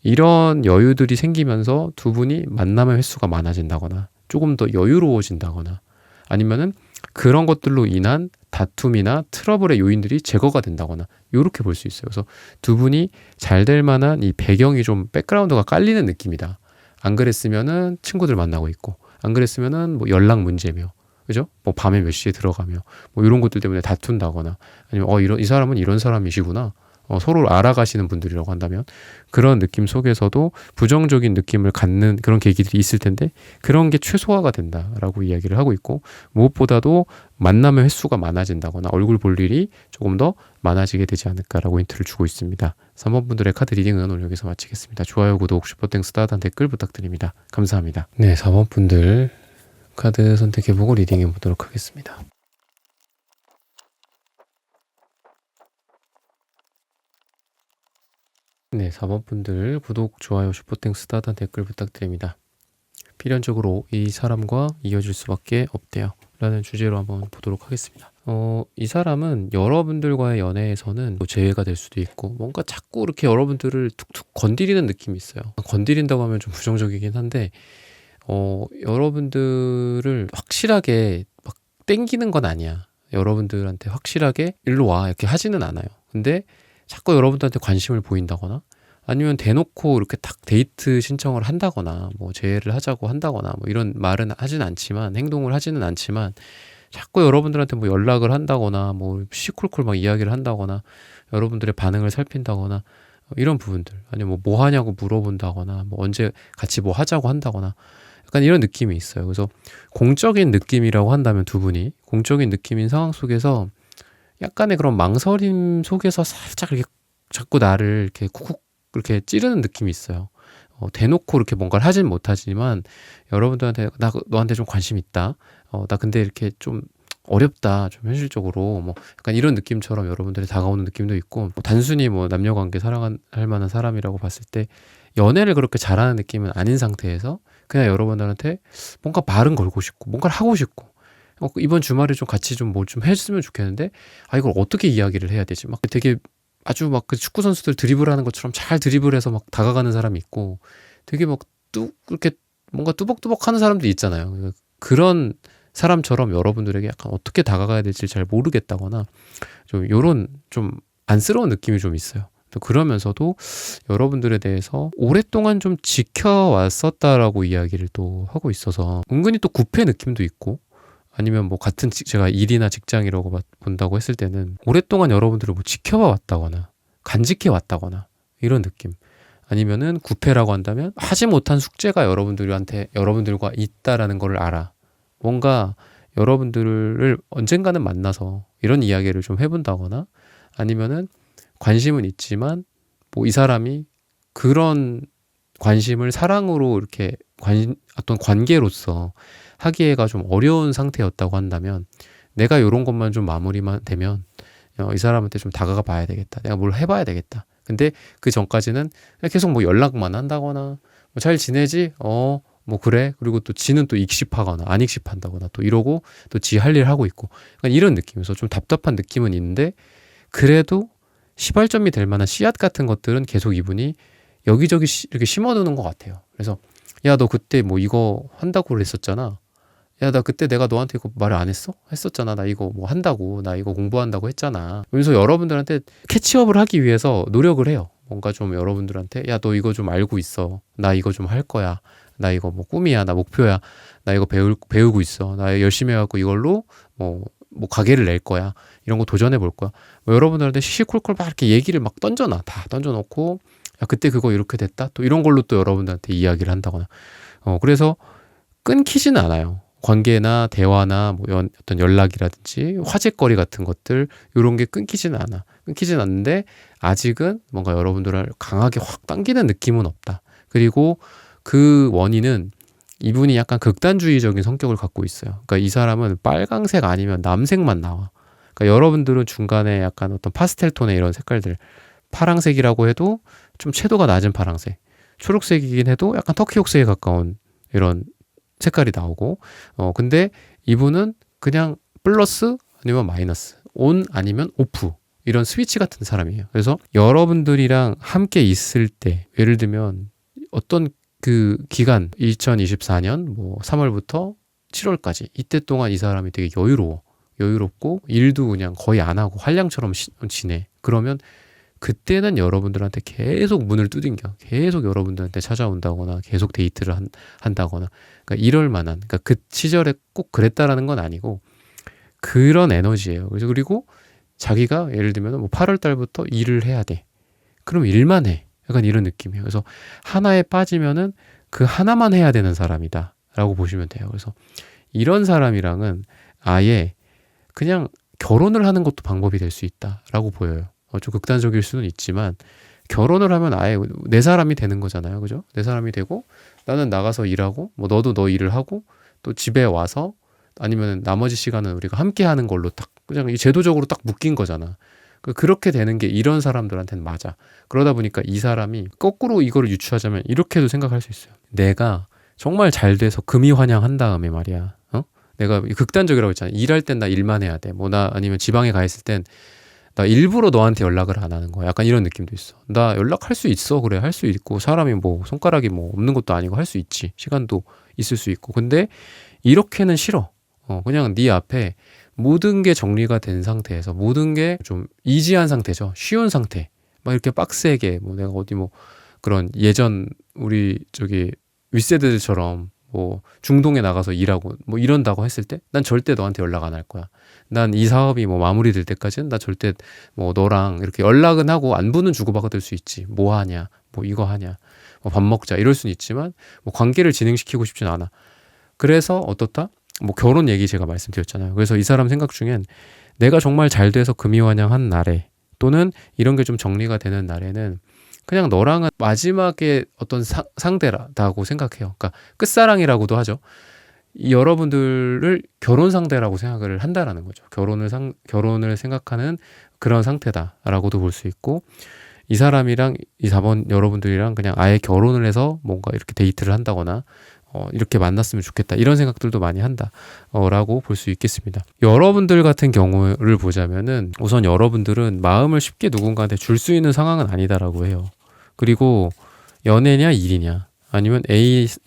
이런 여유들이 생기면서 두 분이 만남의 횟수가 많아진다거나 조금 더 여유로워진다거나 아니면은 그런 것들로 인한 다툼이나 트러블의 요인들이 제거가 된다거나 이렇게 볼 수 있어요. 그래서 두 분이 잘 될 만한 이 배경이 좀 백그라운드가 깔리는 느낌이다. 안 그랬으면은 친구들 만나고 있고 안 그랬으면은 뭐 연락 문제며 그죠? 뭐 밤에 몇 시에 들어가며 뭐 이런 것들 때문에 다툰다거나 아니면 이 사람은 이런 사람이시구나. 서로를 알아가시는 분들이라고 한다면 그런 느낌 속에서도 부정적인 느낌을 갖는 그런 계기들이 있을 텐데 그런 게 최소화가 된다라고 이야기를 하고 있고 무엇보다도 만남의 횟수가 많아진다거나 얼굴 볼 일이 조금 더 많아지게 되지 않을까라고 힌트를 주고 있습니다. 3번 분들의 카드 리딩은 오늘 여기서 마치겠습니다. 좋아요, 구독, 슈퍼땡스 따뜻한 댓글 부탁드립니다. 감사합니다. 네, 4번 분들 카드 선택해보고 리딩해 보도록 하겠습니다. 네, 4번 분들 구독, 좋아요, 슈퍼땡스 따뜻한 댓글 부탁드립니다. 필연적으로 이 사람과 이어질 수밖에 없대요. 라는 주제로 한번 보도록 하겠습니다. 이 사람은 여러분들과의 연애에서는 재회가 될 수도 있고 뭔가 자꾸 이렇게 여러분들을 툭툭 건드리는 느낌이 있어요. 건드린다고 하면 좀 부정적이긴 한데 여러분들을 확실하게 막 땡기는 건 아니야. 여러분들한테 확실하게 일로 와 이렇게 하지는 않아요. 근데 자꾸 여러분들한테 관심을 보인다거나 아니면 대놓고 이렇게 딱 데이트 신청을 한다거나 뭐 재회를 하자고 한다거나 뭐 이런 말은 하진 않지만 행동을 하지는 않지만 자꾸 여러분들한테 뭐 연락을 한다거나 뭐 시콜콜 막 이야기를 한다거나 여러분들의 반응을 살핀다거나 이런 부분들 아니면 뭐 하냐고 물어본다거나 뭐 언제 같이 뭐 하자고 한다거나 약간 이런 느낌이 있어요. 그래서 공적인 느낌이라고 한다면 두 분이 공적인 느낌인 상황 속에서 약간의 그런 망설임 속에서 살짝 이렇게 자꾸 나를 이렇게 쿡쿡 이렇게 찌르는 느낌이 있어요. 대놓고 이렇게 뭔가를 하진 못하지만 여러분들한테 나 너한테 좀 관심 있다. 나 근데 이렇게 좀 어렵다. 좀 현실적으로 뭐 약간 이런 느낌처럼 여러분들이 다가오는 느낌도 있고 뭐 단순히 뭐 남녀 관계 사랑할 만한 사람이라고 봤을 때 연애를 그렇게 잘하는 느낌은 아닌 상태에서 그냥 여러분들한테 뭔가 말은 걸고 싶고 뭔가를 하고 싶고 이번 주말에 좀 같이 좀 뭘 좀 했으면 좋겠는데 이걸 어떻게 이야기를 해야 되지? 막 되게 아주 막 그 축구 선수들 드리블하는 것처럼 잘 드리블해서 막 다가가는 사람이 있고 되게 막 이렇게 뭔가 뚜벅뚜벅 하는 사람도 있잖아요. 그런 사람처럼 여러분들에게 약간 어떻게 다가가야 될지 잘 모르겠다거나 좀 요런 좀 안쓰러운 느낌이 좀 있어요. 또 그러면서도 여러분들에 대해서 오랫동안 좀 지켜왔었다라고 이야기를 또 하고 있어서 은근히 또 구패 느낌도 있고, 아니면 뭐 같은 제가 일이나 직장이라고 본다고 했을 때는 오랫동안 여러분들을 뭐 지켜봐 왔다거나 간직해 왔다거나 이런 느낌. 아니면은 구패라고 한다면 하지 못한 숙제가 여러분들과 있다라는 걸 알아. 뭔가 여러분들을 언젠가는 만나서 이런 이야기를 좀 해본다거나, 아니면은 관심은 있지만 뭐 이 사람이 그런 관심을 사랑으로 이렇게 어떤 관계로서 하기가 좀 어려운 상태였다고 한다면, 내가 이런 것만 좀 마무리만 되면 이 사람한테 좀 다가가 봐야 되겠다. 내가 뭘 해봐야 되겠다. 근데 그 전까지는 계속 뭐 연락만 한다거나, 뭐 잘 지내지? 뭐 그래. 그리고 또 지는 또 익십하거나 안 익십한다거나 또 이러고 또 지 할 일 하고 있고, 그러니까 이런 느낌에서 좀 답답한 느낌은 있는데, 그래도 시발점이 될 만한 씨앗 같은 것들은 계속 이분이 여기저기 이렇게 심어두는 것 같아요. 그래서 야, 너 그때 뭐 이거 한다고 그랬었잖아. 야, 나 그때 내가 너한테 이거 말을 안 했어? 했었잖아. 나 이거 뭐 한다고, 나 이거 공부한다고 했잖아. 그래서 여러분들한테 캐치업을 하기 위해서 노력을 해요. 뭔가 좀 여러분들한테 야, 너 이거 좀 알고 있어. 나 이거 좀 할 거야. 나 이거 뭐 꿈이야. 나 목표야. 나 이거 배우고 있어. 나 열심히 해갖고 이걸로 뭐 가게를 낼 거야. 이런 거 도전해 볼 거야. 뭐 여러분들한테 시시콜콜 막 이렇게 얘기를 막 던져놔. 다 던져놓고 야, 그때 그거 이렇게 됐다. 또 이런 걸로 또 여러분들한테 이야기를 한다거나. 그래서 끊기지는 않아요. 관계나 대화나 뭐 어떤 연락이라든지 화제거리 같은 것들, 이런 게 끊기지는 않아. 끊기지는 않는데 아직은 뭔가 여러분들을 강하게 확 당기는 느낌은 없다. 그리고 그 원인은 이분이 약간 극단주의적인 성격을 갖고 있어요. 그러니까 이 사람은 빨강색 아니면 남색만 나와. 그러니까 여러분들은 중간에 약간 어떤 파스텔 톤의 이런 색깔들, 파랑색이라고 해도 좀 채도가 낮은 파랑색, 초록색이긴 해도 약간 터키옥색에 가까운 이런 색깔이 나오고, 근데 이분은 그냥 플러스 아니면 마이너스, 온 아니면 오프, 이런 스위치 같은 사람이에요. 그래서 여러분들이랑 함께 있을 때, 예를 들면 어떤 그 기간 2024년 뭐 3월부터 7월까지 이때 동안 이 사람이 되게 여유롭고 일도 그냥 거의 안 하고 한량처럼 지내. 그러면 그때는 여러분들한테 계속 문을 두들겨, 계속 여러분들한테 찾아온다거나 계속 데이트를 한다거나, 그러니까 이럴 만한, 그러니까 그 시절에 꼭 그랬다라는 건 아니고 그런 에너지예요. 그리고 자기가 예를 들면 뭐 8월 달부터 일을 해야 돼. 그럼 일만 해. 약간 이런 느낌이에요. 그래서 하나에 빠지면은 그 하나만 해야 되는 사람이다라고 보시면 돼요. 그래서 이런 사람이랑은 아예 그냥 결혼을 하는 것도 방법이 될 수 있다라고 보여요. 좀 극단적일 수는 있지만 결혼을 하면 아예 내 사람이 되는 거잖아요. 그죠? 내 사람이 되고 나는 나가서 일하고, 뭐 너도 너 일을 하고, 또 집에 와서 아니면 나머지 시간은 우리가 함께 하는 걸로 딱 그냥 제도적으로 딱 묶인 거잖아. 그렇게 되는 게 이런 사람들한테는 맞아. 그러다 보니까 이 사람이 거꾸로 이거를 유추하자면 이렇게도 생각할 수 있어요. 내가 정말 잘 돼서 금이환영한 다음에 말이야. 내가 극단적이라고 했잖아. 일할 땐 나 일만 해야 돼. 뭐 나 아니면 지방에 가 있을 땐 나 일부러 너한테 연락을 안 하는 거야. 약간 이런 느낌도 있어. 나 연락할 수 있어. 그래, 할 수 있고, 사람이 뭐 손가락이 뭐 없는 것도 아니고 할 수 있지. 시간도 있을 수 있고. 근데 이렇게는 싫어. 그냥 네 앞에 모든 게 정리가 된 상태에서, 모든 게 좀 이지한 상태죠. 쉬운 상태. 막 이렇게 빡세게 뭐 내가 어디 뭐 그런 예전 우리 저기 윗세대들처럼 뭐 중동에 나가서 일하고 뭐 이런다고 했을 때 난 절대 너한테 연락 안 할 거야. 난 이 사업이 뭐 마무리될 때까지는 나 절대 뭐 너랑 이렇게 연락은 하고 안부는 주고받을 수 있지. 뭐 하냐, 뭐 이거 하냐, 뭐 밥 먹자 이럴 수는 있지만 뭐 관계를 진행시키고 싶진 않아. 그래서 어떻다? 뭐 결혼 얘기 제가 말씀드렸잖아요. 그래서 이 사람 생각 중엔 내가 정말 잘 돼서 금이환영한 날에, 또는 이런 게 좀 정리가 되는 날에는 그냥 너랑은 마지막에 어떤 상대라고 생각해요. 그러니까 끝사랑이라고도 하죠. 이 여러분들을 결혼 상대라고 생각을 한다라는 거죠. 결혼을 생각하는 그런 상태다라고도 볼 수 있고, 이 사람이랑 이 4번 여러분들이랑 그냥 아예 결혼을 해서 뭔가 이렇게 데이트를 한다거나 이렇게 만났으면 좋겠다, 이런 생각들도 많이 한다 라고 볼 수 있겠습니다. 여러분들 같은 경우를 보자면은 우선 여러분들은 마음을 쉽게 누군가한테 줄 수 있는 상황은 아니다라고 해요. 그리고 연애냐 일이냐, 아니면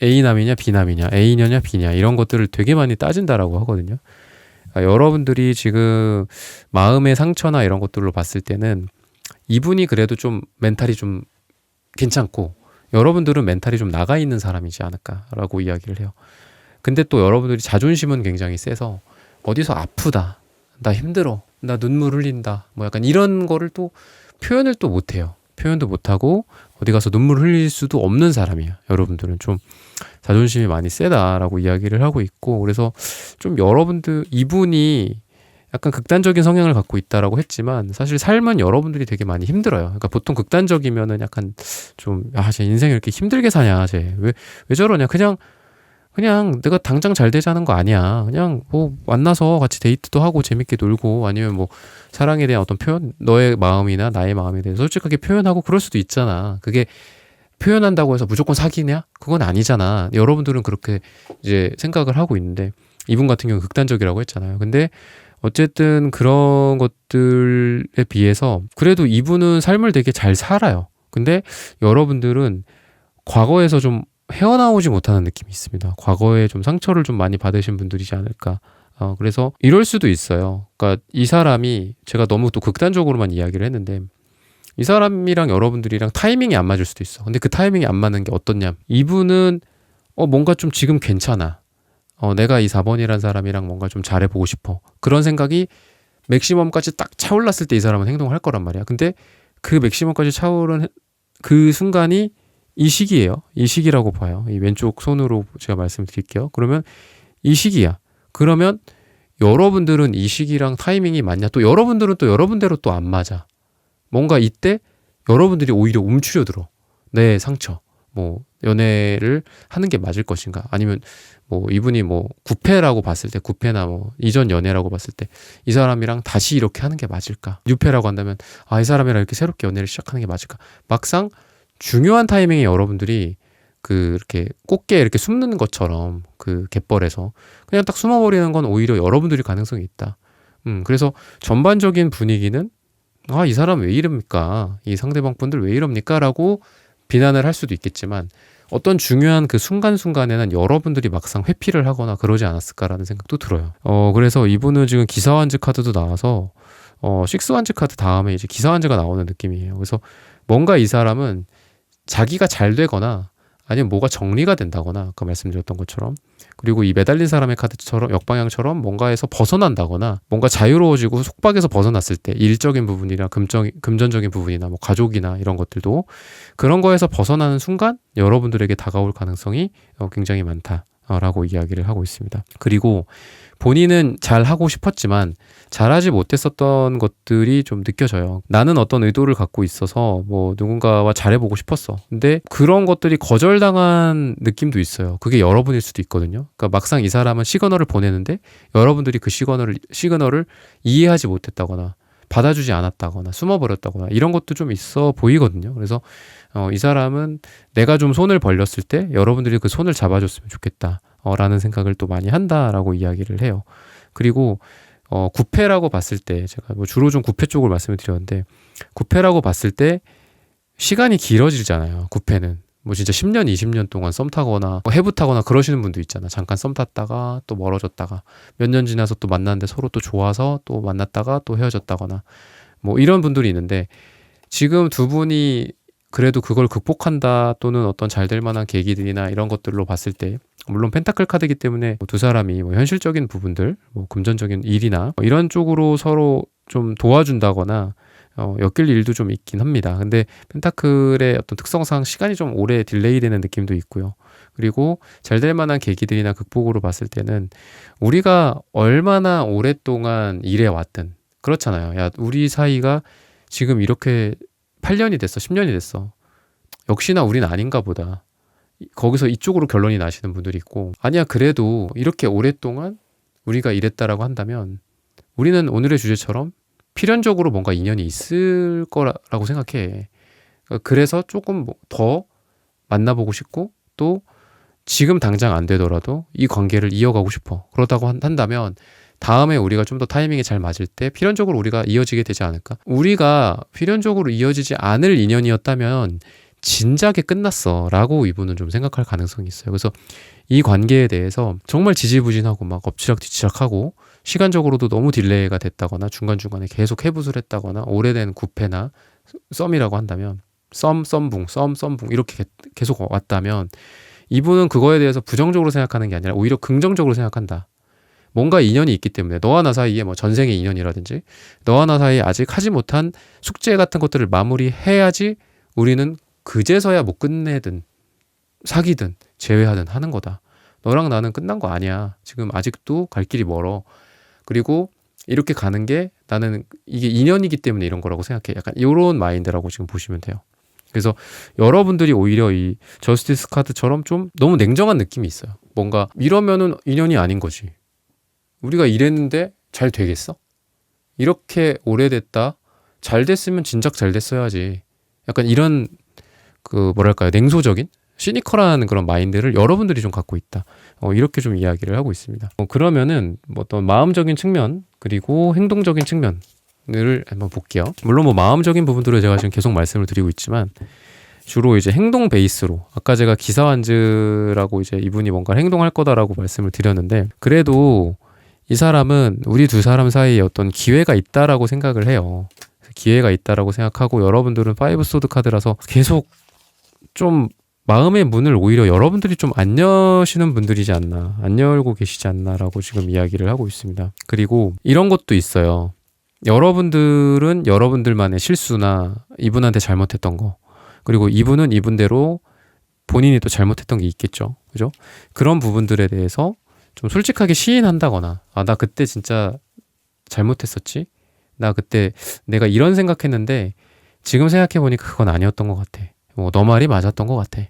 A남이냐 B남이냐, A녀냐 B냐, 이런 것들을 되게 많이 따진다라고 하거든요. 그러니까 여러분들이 지금 마음의 상처나 이런 것들로 봤을 때는 이분이 그래도 좀 멘탈이 좀 괜찮고 여러분들은 멘탈이 좀 나가 있는 사람이지 않을까라고 이야기를 해요. 근데 또 여러분들이 자존심은 굉장히 세서 어디서 아프다, 나 힘들어, 나 눈물 흘린다, 뭐 약간 이런 거를 또 표현을 또 못해요. 표현도 못하고 어디 가서 눈물 흘릴 수도 없는 사람이에요. 여러분들은 좀 자존심이 많이 세다라고 이야기를 하고 있고, 그래서 좀 여러분들 이분이 약간 극단적인 성향을 갖고 있다라고 했지만 사실 삶은 여러분들이 되게 많이 힘들어요. 그러니까 보통 극단적이면은 약간 좀 쟤 인생 이렇게 힘들게 사냐, 쟤 왜 저러냐, 그냥 내가 당장 잘 되자는 거 아니야. 그냥 뭐 만나서 같이 데이트도 하고 재밌게 놀고 아니면 뭐 사랑에 대한 어떤 표현, 너의 마음이나 나의 마음에 대해서 솔직하게 표현하고 그럴 수도 있잖아. 그게 표현한다고 해서 무조건 사귀냐? 그건 아니잖아. 여러분들은 그렇게 이제 생각을 하고 있는데 이분 같은 경우는 극단적이라고 했잖아요. 근데 어쨌든 그런 것들에 비해서 그래도 이분은 삶을 되게 잘 살아요. 근데 여러분들은 과거에서 좀 헤어나오지 못하는 느낌이 있습니다. 과거에 좀 상처를 좀 많이 받으신 분들이지 않을까. 그래서 이럴 수도 있어요. 그러니까 이 사람이 제가 너무 또 극단적으로만 이야기를 했는데 이 사람이랑 여러분들이랑 타이밍이 안 맞을 수도 있어. 근데 그 타이밍이 안 맞는 게 어떠냐. 이분은 뭔가 좀 지금 괜찮아. 내가 이 4번이란 사람이랑 뭔가 좀 잘해보고 싶어. 그런 생각이 맥시멈까지 딱 차올랐을 때 이 사람은 행동을 할 거란 말이야. 근데 그 맥시멈까지 차오른 그 순간이 이 시기예요. 이 시기라고 봐요. 이 왼쪽 손으로 제가 말씀드릴게요. 그러면 이 시기야. 그러면 여러분들은 이 시기랑 타이밍이 맞냐? 또 여러분들은 또 여러분대로 또 안 맞아. 뭔가 이때 여러분들이 오히려 움츠려들어. 내 상처. 뭐 연애를 하는 게 맞을 것인가? 아니면 뭐 이분이 뭐 구패라고 봤을 때, 구패나 뭐 이전 연애라고 봤을 때 이 사람이랑 다시 이렇게 하는 게 맞을까? 뉴패라고 한다면 이 사람이랑 이렇게 새롭게 연애를 시작하는 게 맞을까? 막상 중요한 타이밍에 여러분들이 이렇게 꽃게 이렇게 숨는 것처럼 그 갯벌에서 그냥 딱 숨어버리는 건 오히려 여러분들이 가능성이 있다. 그래서 전반적인 분위기는 이 사람 왜 이럽니까? 이 상대방 분들 왜 이럽니까? 라고 비난을 할 수도 있겠지만 어떤 중요한 그 순간순간에는 여러분들이 막상 회피를 하거나 그러지 않았을까라는 생각도 들어요. 그래서 이분은 지금 기사완즈 카드도 나와서 식스완즈 카드 다음에 이제 기사완즈가 나오는 느낌이에요. 그래서 뭔가 이 사람은 자기가 잘 되거나 아니면 뭐가 정리가 된다거나 아까 말씀드렸던 것처럼, 그리고 이 매달린 사람의 카드처럼 역방향처럼 뭔가에서 벗어난다거나 뭔가 자유로워지고 속박에서 벗어났을 때 일적인 부분이나 금전적인 부분이나 뭐 가족이나 이런 것들도 그런 거에서 벗어나는 순간 여러분들에게 다가올 가능성이 굉장히 많다라고 이야기를 하고 있습니다. 그리고 본인은 잘하고 싶었지만 잘하지 못했었던 것들이 좀 느껴져요. 나는 어떤 의도를 갖고 있어서 뭐 누군가와 잘해보고 싶었어. 근데 그런 것들이 거절당한 느낌도 있어요. 그게 여러분일 수도 있거든요. 그러니까 막상 이 사람은 시그널을 보내는데 여러분들이 그 시그널을 이해하지 못했다거나 받아주지 않았다거나 숨어버렸다거나 이런 것도 좀 있어 보이거든요. 그래서 이 사람은 내가 좀 손을 벌렸을 때 여러분들이 그 손을 잡아줬으면 좋겠다 라는 생각을 또 많이 한다라고 이야기를 해요. 그리고 구패라고 봤을 때 제가 뭐 주로 좀 구패 쪽을 말씀을 드렸는데, 구패라고 봤을 때 시간이 길어지잖아요. 구패는 뭐 진짜 10년 20년 동안 썸 타거나 뭐 해부 타거나 그러시는 분도 있잖아. 잠깐 썸 탔다가 또 멀어졌다가 몇 년 지나서 또 만났는데 서로 또 좋아서 또 만났다가 또 헤어졌다거나 뭐 이런 분들이 있는데, 지금 두 분이 그래도 그걸 극복한다 또는 어떤 잘 될 만한 계기들이나 이런 것들로 봤을 때, 물론 펜타클 카드이기 때문에 두 사람이 뭐 현실적인 부분들, 뭐 금전적인 일이나 뭐 이런 쪽으로 서로 좀 도와준다거나 엮일 일도 좀 있긴 합니다. 근데 펜타클의 어떤 특성상 시간이 좀 오래 딜레이 되는 느낌도 있고요. 그리고 잘 될 만한 계기들이나 극복으로 봤을 때는 우리가 얼마나 오랫동안 일해왔든 그렇잖아요. 야, 우리 사이가 지금 이렇게 8년이 됐어, 10년이 됐어. 역시나 우린 아닌가 보다. 거기서 이쪽으로 결론이 나시는 분들이 있고, 아니야 그래도 이렇게 오랫동안 우리가 이랬다라고 한다면 우리는 오늘의 주제처럼 필연적으로 뭔가 인연이 있을 거라고 생각해. 그래서 조금 더 만나보고 싶고 또 지금 당장 안 되더라도 이 관계를 이어가고 싶어. 그렇다고 한다면 다음에 우리가 좀 더 타이밍이 잘 맞을 때 필연적으로 우리가 이어지게 되지 않을까? 우리가 필연적으로 이어지지 않을 인연이었다면 진작에 끝났어 라고 이분은 좀 생각할 가능성이 있어요. 그래서 이 관계에 대해서 정말 지지부진하고 막 엎치락뒤치락하고 시간적으로도 너무 딜레이가 됐다거나 중간중간에 계속 해부술 했다거나 오래된 구패나 썸이라고 한다면 썸붕 이렇게 계속 왔다면 이분은 그거에 대해서 부정적으로 생각하는 게 아니라 오히려 긍정적으로 생각한다. 뭔가 인연이 있기 때문에 너와 나 사이에 뭐 전생의 인연이라든지 너와 나 사이에 아직 하지 못한 숙제 같은 것들을 마무리해야지 우리는 그제서야 뭐 끝내든 사귀든 재회하든 하는 거다. 너랑 나는 끝난 거 아니야. 지금 아직도 갈 길이 멀어. 그리고 이렇게 가는 게 나는 이게 인연이기 때문에 이런 거라고 생각해. 약간 이런 마인드라고 지금 보시면 돼요. 그래서 여러분들이 오히려 이 저스티스 카드처럼 좀 너무 냉정한 느낌이 있어요. 뭔가 이러면은 인연이 아닌 거지. 우리가 이랬는데 잘 되겠어? 이렇게 오래됐다. 잘 됐으면 진작 잘 됐어야지. 약간 이런 그 뭐랄까요, 냉소적인 시니컬한 그런 마인드를 여러분들이 좀 갖고 있다. 이렇게 좀 이야기를 하고 있습니다. 그러면은 뭐 어떤 마음적인 측면 그리고 행동적인 측면을 한번 볼게요. 물론 뭐 마음적인 부분들을 제가 지금 계속 말씀을 드리고 있지만 주로 이제 행동 베이스로 아까 제가 기사완즈라고 이제 이분이 뭔가 행동할 거다라고 말씀을 드렸는데 그래도 이 사람은 우리 두 사람 사이에 어떤 기회가 있다라고 생각을 해요. 기회가 있다라고 생각하고 여러분들은 파이브 소드 카드라서 계속 좀 마음의 문을 오히려 여러분들이 좀 안 여시는 분들이지 않나, 안 열고 계시지 않나라고 지금 이야기를 하고 있습니다. 그리고 이런 것도 있어요. 여러분들은 여러분들만의 실수나 이분한테 잘못했던 거, 그리고 이분은 이분대로 본인이 또 잘못했던 게 있겠죠. 그죠? 그런 부분들에 대해서 좀 솔직하게 시인한다거나, 아, 나 그때 진짜 잘못했었지? 나 그때 내가 이런 생각했는데 지금 생각해보니까 그건 아니었던 것 같아. 너 말이 맞았던 것 같아.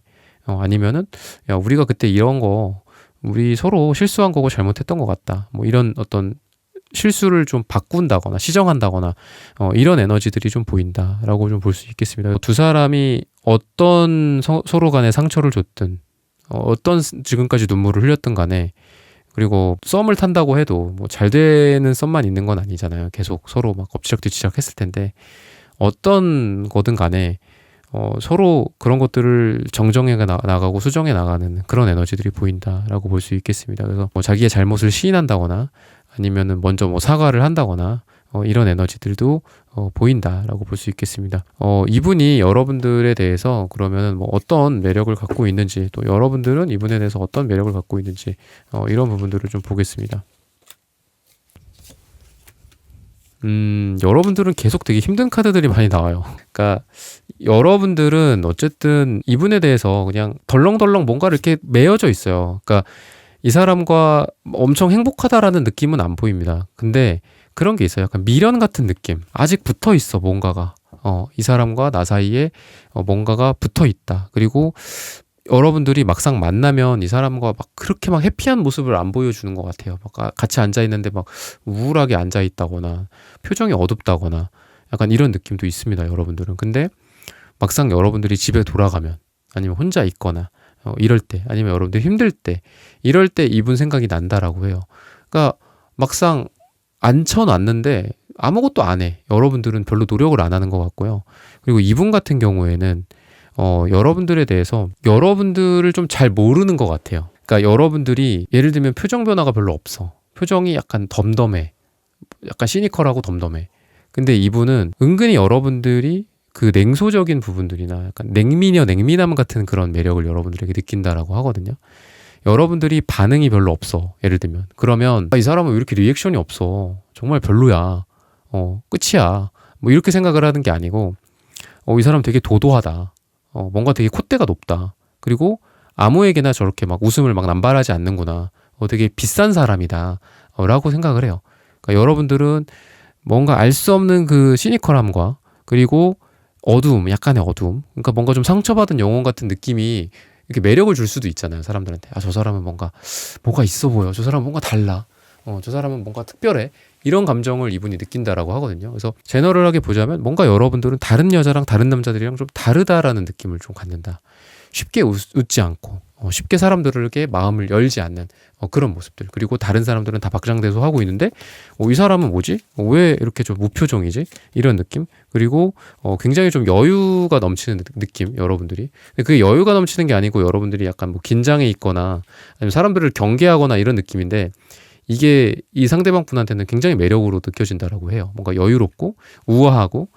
아니면은 야 우리가 그때 이런 거 우리 서로 실수한 거고 잘못했던 것 같다. 뭐 이런 어떤 실수를 좀 바꾼다거나 시정한다거나 이런 에너지들이 좀 보인다라고 좀 볼 수 있겠습니다. 두 사람이 어떤 서로 간에 상처를 줬든 어떤 지금까지 눈물을 흘렸든 간에 그리고 썸을 탄다고 해도 뭐 잘 되는 썸만 있는 건 아니잖아요. 계속 서로 막 엎치락뒤치락 했을 텐데 어떤 거든 간에 서로 그런 것들을 정정해 나가고 수정해 나가는 그런 에너지들이 보인다라고 볼 수 있겠습니다. 그래서 뭐 자기의 잘못을 시인한다거나 아니면은 먼저 뭐 사과를 한다거나 이런 에너지들도 보인다라고 볼 수 있겠습니다. 이분이 여러분들에 대해서 그러면은 뭐 어떤 매력을 갖고 있는지 또 여러분들은 이분에 대해서 어떤 매력을 갖고 있는지 이런 부분들을 좀 보겠습니다. 여러분들은 계속 되게 힘든 카드들이 많이 나와요. 그러니까 여러분들은 어쨌든 이분에 대해서 그냥 덜렁덜렁 뭔가를 이렇게 매여져 있어요. 그러니까 이 사람과 엄청 행복하다라는 느낌은 안 보입니다. 근데 그런 게 있어요. 약간 미련 같은 느낌. 아직 붙어 있어, 뭔가가. 이 사람과 나 사이에 뭔가가 붙어 있다. 그리고 여러분들이 막상 만나면 이 사람과 막 그렇게 막 해피한 모습을 안 보여주는 것 같아요. 막 같이 앉아있는데 막 우울하게 앉아있다거나 표정이 어둡다거나 약간 이런 느낌도 있습니다, 여러분들은. 근데 막상 여러분들이 집에 돌아가면 아니면 혼자 있거나 이럴 때 아니면 여러분들 힘들 때 이럴 때 이분 생각이 난다라고 해요. 그러니까 막상 앉혀놨는데 아무것도 안 해. 여러분들은 별로 노력을 안 하는 것 같고요. 그리고 이분 같은 경우에는 여러분들에 대해서 여러분들을 좀 잘 모르는 것 같아요. 그러니까 여러분들이 예를 들면 표정 변화가 별로 없어. 표정이 약간 덤덤해. 약간 시니컬하고 덤덤해. 근데 이분은 은근히 여러분들이 그 냉소적인 부분들이나 약간 냉미남 같은 그런 매력을 여러분들에게 느낀다라고 하거든요. 여러분들이 반응이 별로 없어. 예를 들면. 그러면 이 사람은 왜 이렇게 리액션이 없어. 정말 별로야. 끝이야. 뭐 이렇게 생각을 하는 게 아니고 이 사람 되게 도도하다. 뭔가 되게 콧대가 높다. 그리고 아무에게나 저렇게 막 웃음을 막 남발하지 않는구나. 되게 비싼 사람이다. 라고 생각을 해요. 그러니까 여러분들은 뭔가 알 수 없는 그 시니컬함과 그리고 어두움, 약간의 어두움. 그러니까 뭔가 좀 상처받은 영혼 같은 느낌이 이렇게 매력을 줄 수도 있잖아요. 사람들한테. 아, 저 사람은 뭐가 있어 보여. 저 사람은 뭔가 달라. 저 사람은 뭔가 특별해. 이런 감정을 이분이 느낀다라고 하거든요. 그래서 제너럴하게 보자면 뭔가 여러분들은 다른 여자랑 다른 남자들이랑 좀 다르다라는 느낌을 좀 갖는다. 쉽게 웃지 않고 쉽게 사람들에게 마음을 열지 않는 그런 모습들. 그리고 다른 사람들은 다 박장대소 하고 있는데 이 사람은 뭐지? 왜 이렇게 좀 무표정이지? 이런 느낌. 그리고 굉장히 좀 여유가 넘치는 느낌, 여러분들이. 근데 그게 여유가 넘치는 게 아니고 여러분들이 약간 뭐 긴장해 있거나 아니면 사람들을 경계하거나 이런 느낌인데 이게 이 상대방 분한테는 굉장히 매력으로 느껴진다라고 해요. 뭔가 여유롭고 우아하고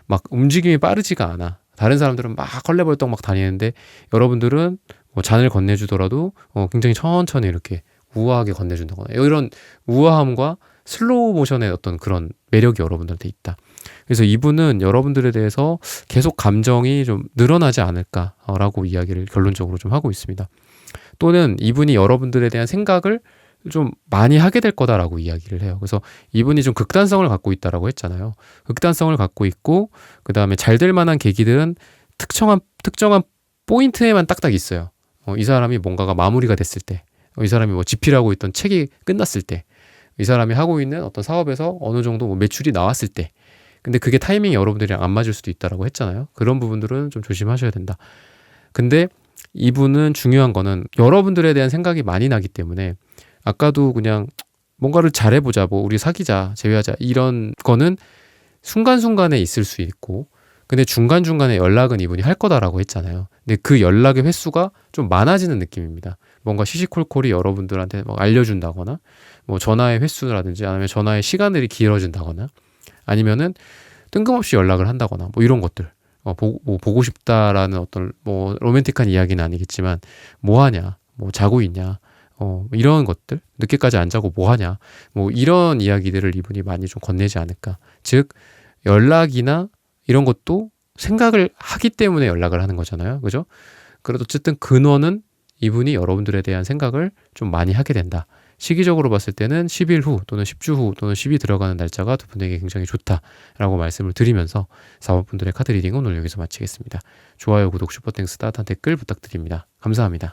막 움직임이 빠르지가 않아. 다른 사람들은 막 헐레벌떡 막 다니는데 여러분들은 뭐 잔을 건네주더라도 굉장히 천천히 이렇게 우아하게 건네준다거나 이런 우아함과 슬로우 모션의 어떤 그런 매력이 여러분들한테 있다. 그래서 이분은 여러분들에 대해서 계속 감정이 좀 늘어나지 않을까라고 이야기를 결론적으로 좀 하고 있습니다. 또는 이분이 여러분들에 대한 생각을 좀 많이 하게 될 거다라고 이야기를 해요. 그래서 이분이 좀 극단성을 갖고 있다라고 했잖아요. 극단성을 갖고 있고 그 다음에 잘 될 만한 계기들은 특정한 포인트에만 딱딱 있어요. 이 사람이 뭔가가 마무리가 됐을 때, 이 사람이 뭐 집필하고 있던 책이 끝났을 때, 이 사람이 하고 있는 어떤 사업에서 어느 정도 뭐 매출이 나왔을 때, 근데 그게 타이밍이 여러분들이랑 안 맞을 수도 있다라고 했잖아요. 그런 부분들은 좀 조심하셔야 된다. 근데 이분은 중요한 거는 여러분들에 대한 생각이 많이 나기 때문에 아까도 그냥 뭔가를 잘해보자, 뭐 우리 사귀자, 제외하자 이런 거는 순간순간에 있을 수 있고 근데 중간중간에 연락은 이분이 할 거다라고 했잖아요. 근데 그 연락의 횟수가 좀 많아지는 느낌입니다. 뭔가 시시콜콜이 여러분들한테 막 알려준다거나 뭐 전화의 횟수라든지 아니면 전화의 시간들이 길어진다거나 아니면은 뜬금없이 연락을 한다거나 뭐 이런 것들 보고 싶다라는 어떤 뭐 로맨틱한 이야기는 아니겠지만 뭐 하냐 뭐 자고 있냐 이런 것들 늦게까지 안 자고 뭐 하냐 뭐 이런 이야기들을 이분이 많이 좀 건네지 않을까. 즉 연락이나 이런 것도 생각을 하기 때문에 연락을 하는 거잖아요. 그죠? 그래도 어쨌든 근원은 이분이 여러분들에 대한 생각을 좀 많이 하게 된다. 시기적으로 봤을 때는 10일 후 또는 10주 후 또는 10이 들어가는 날짜가 두 분에게 굉장히 좋다라고 말씀을 드리면서 4번분들의 카드 리딩은 오늘 여기서 마치겠습니다. 좋아요, 구독, 슈퍼땡스, 따뜻한 댓글 부탁드립니다. 감사합니다.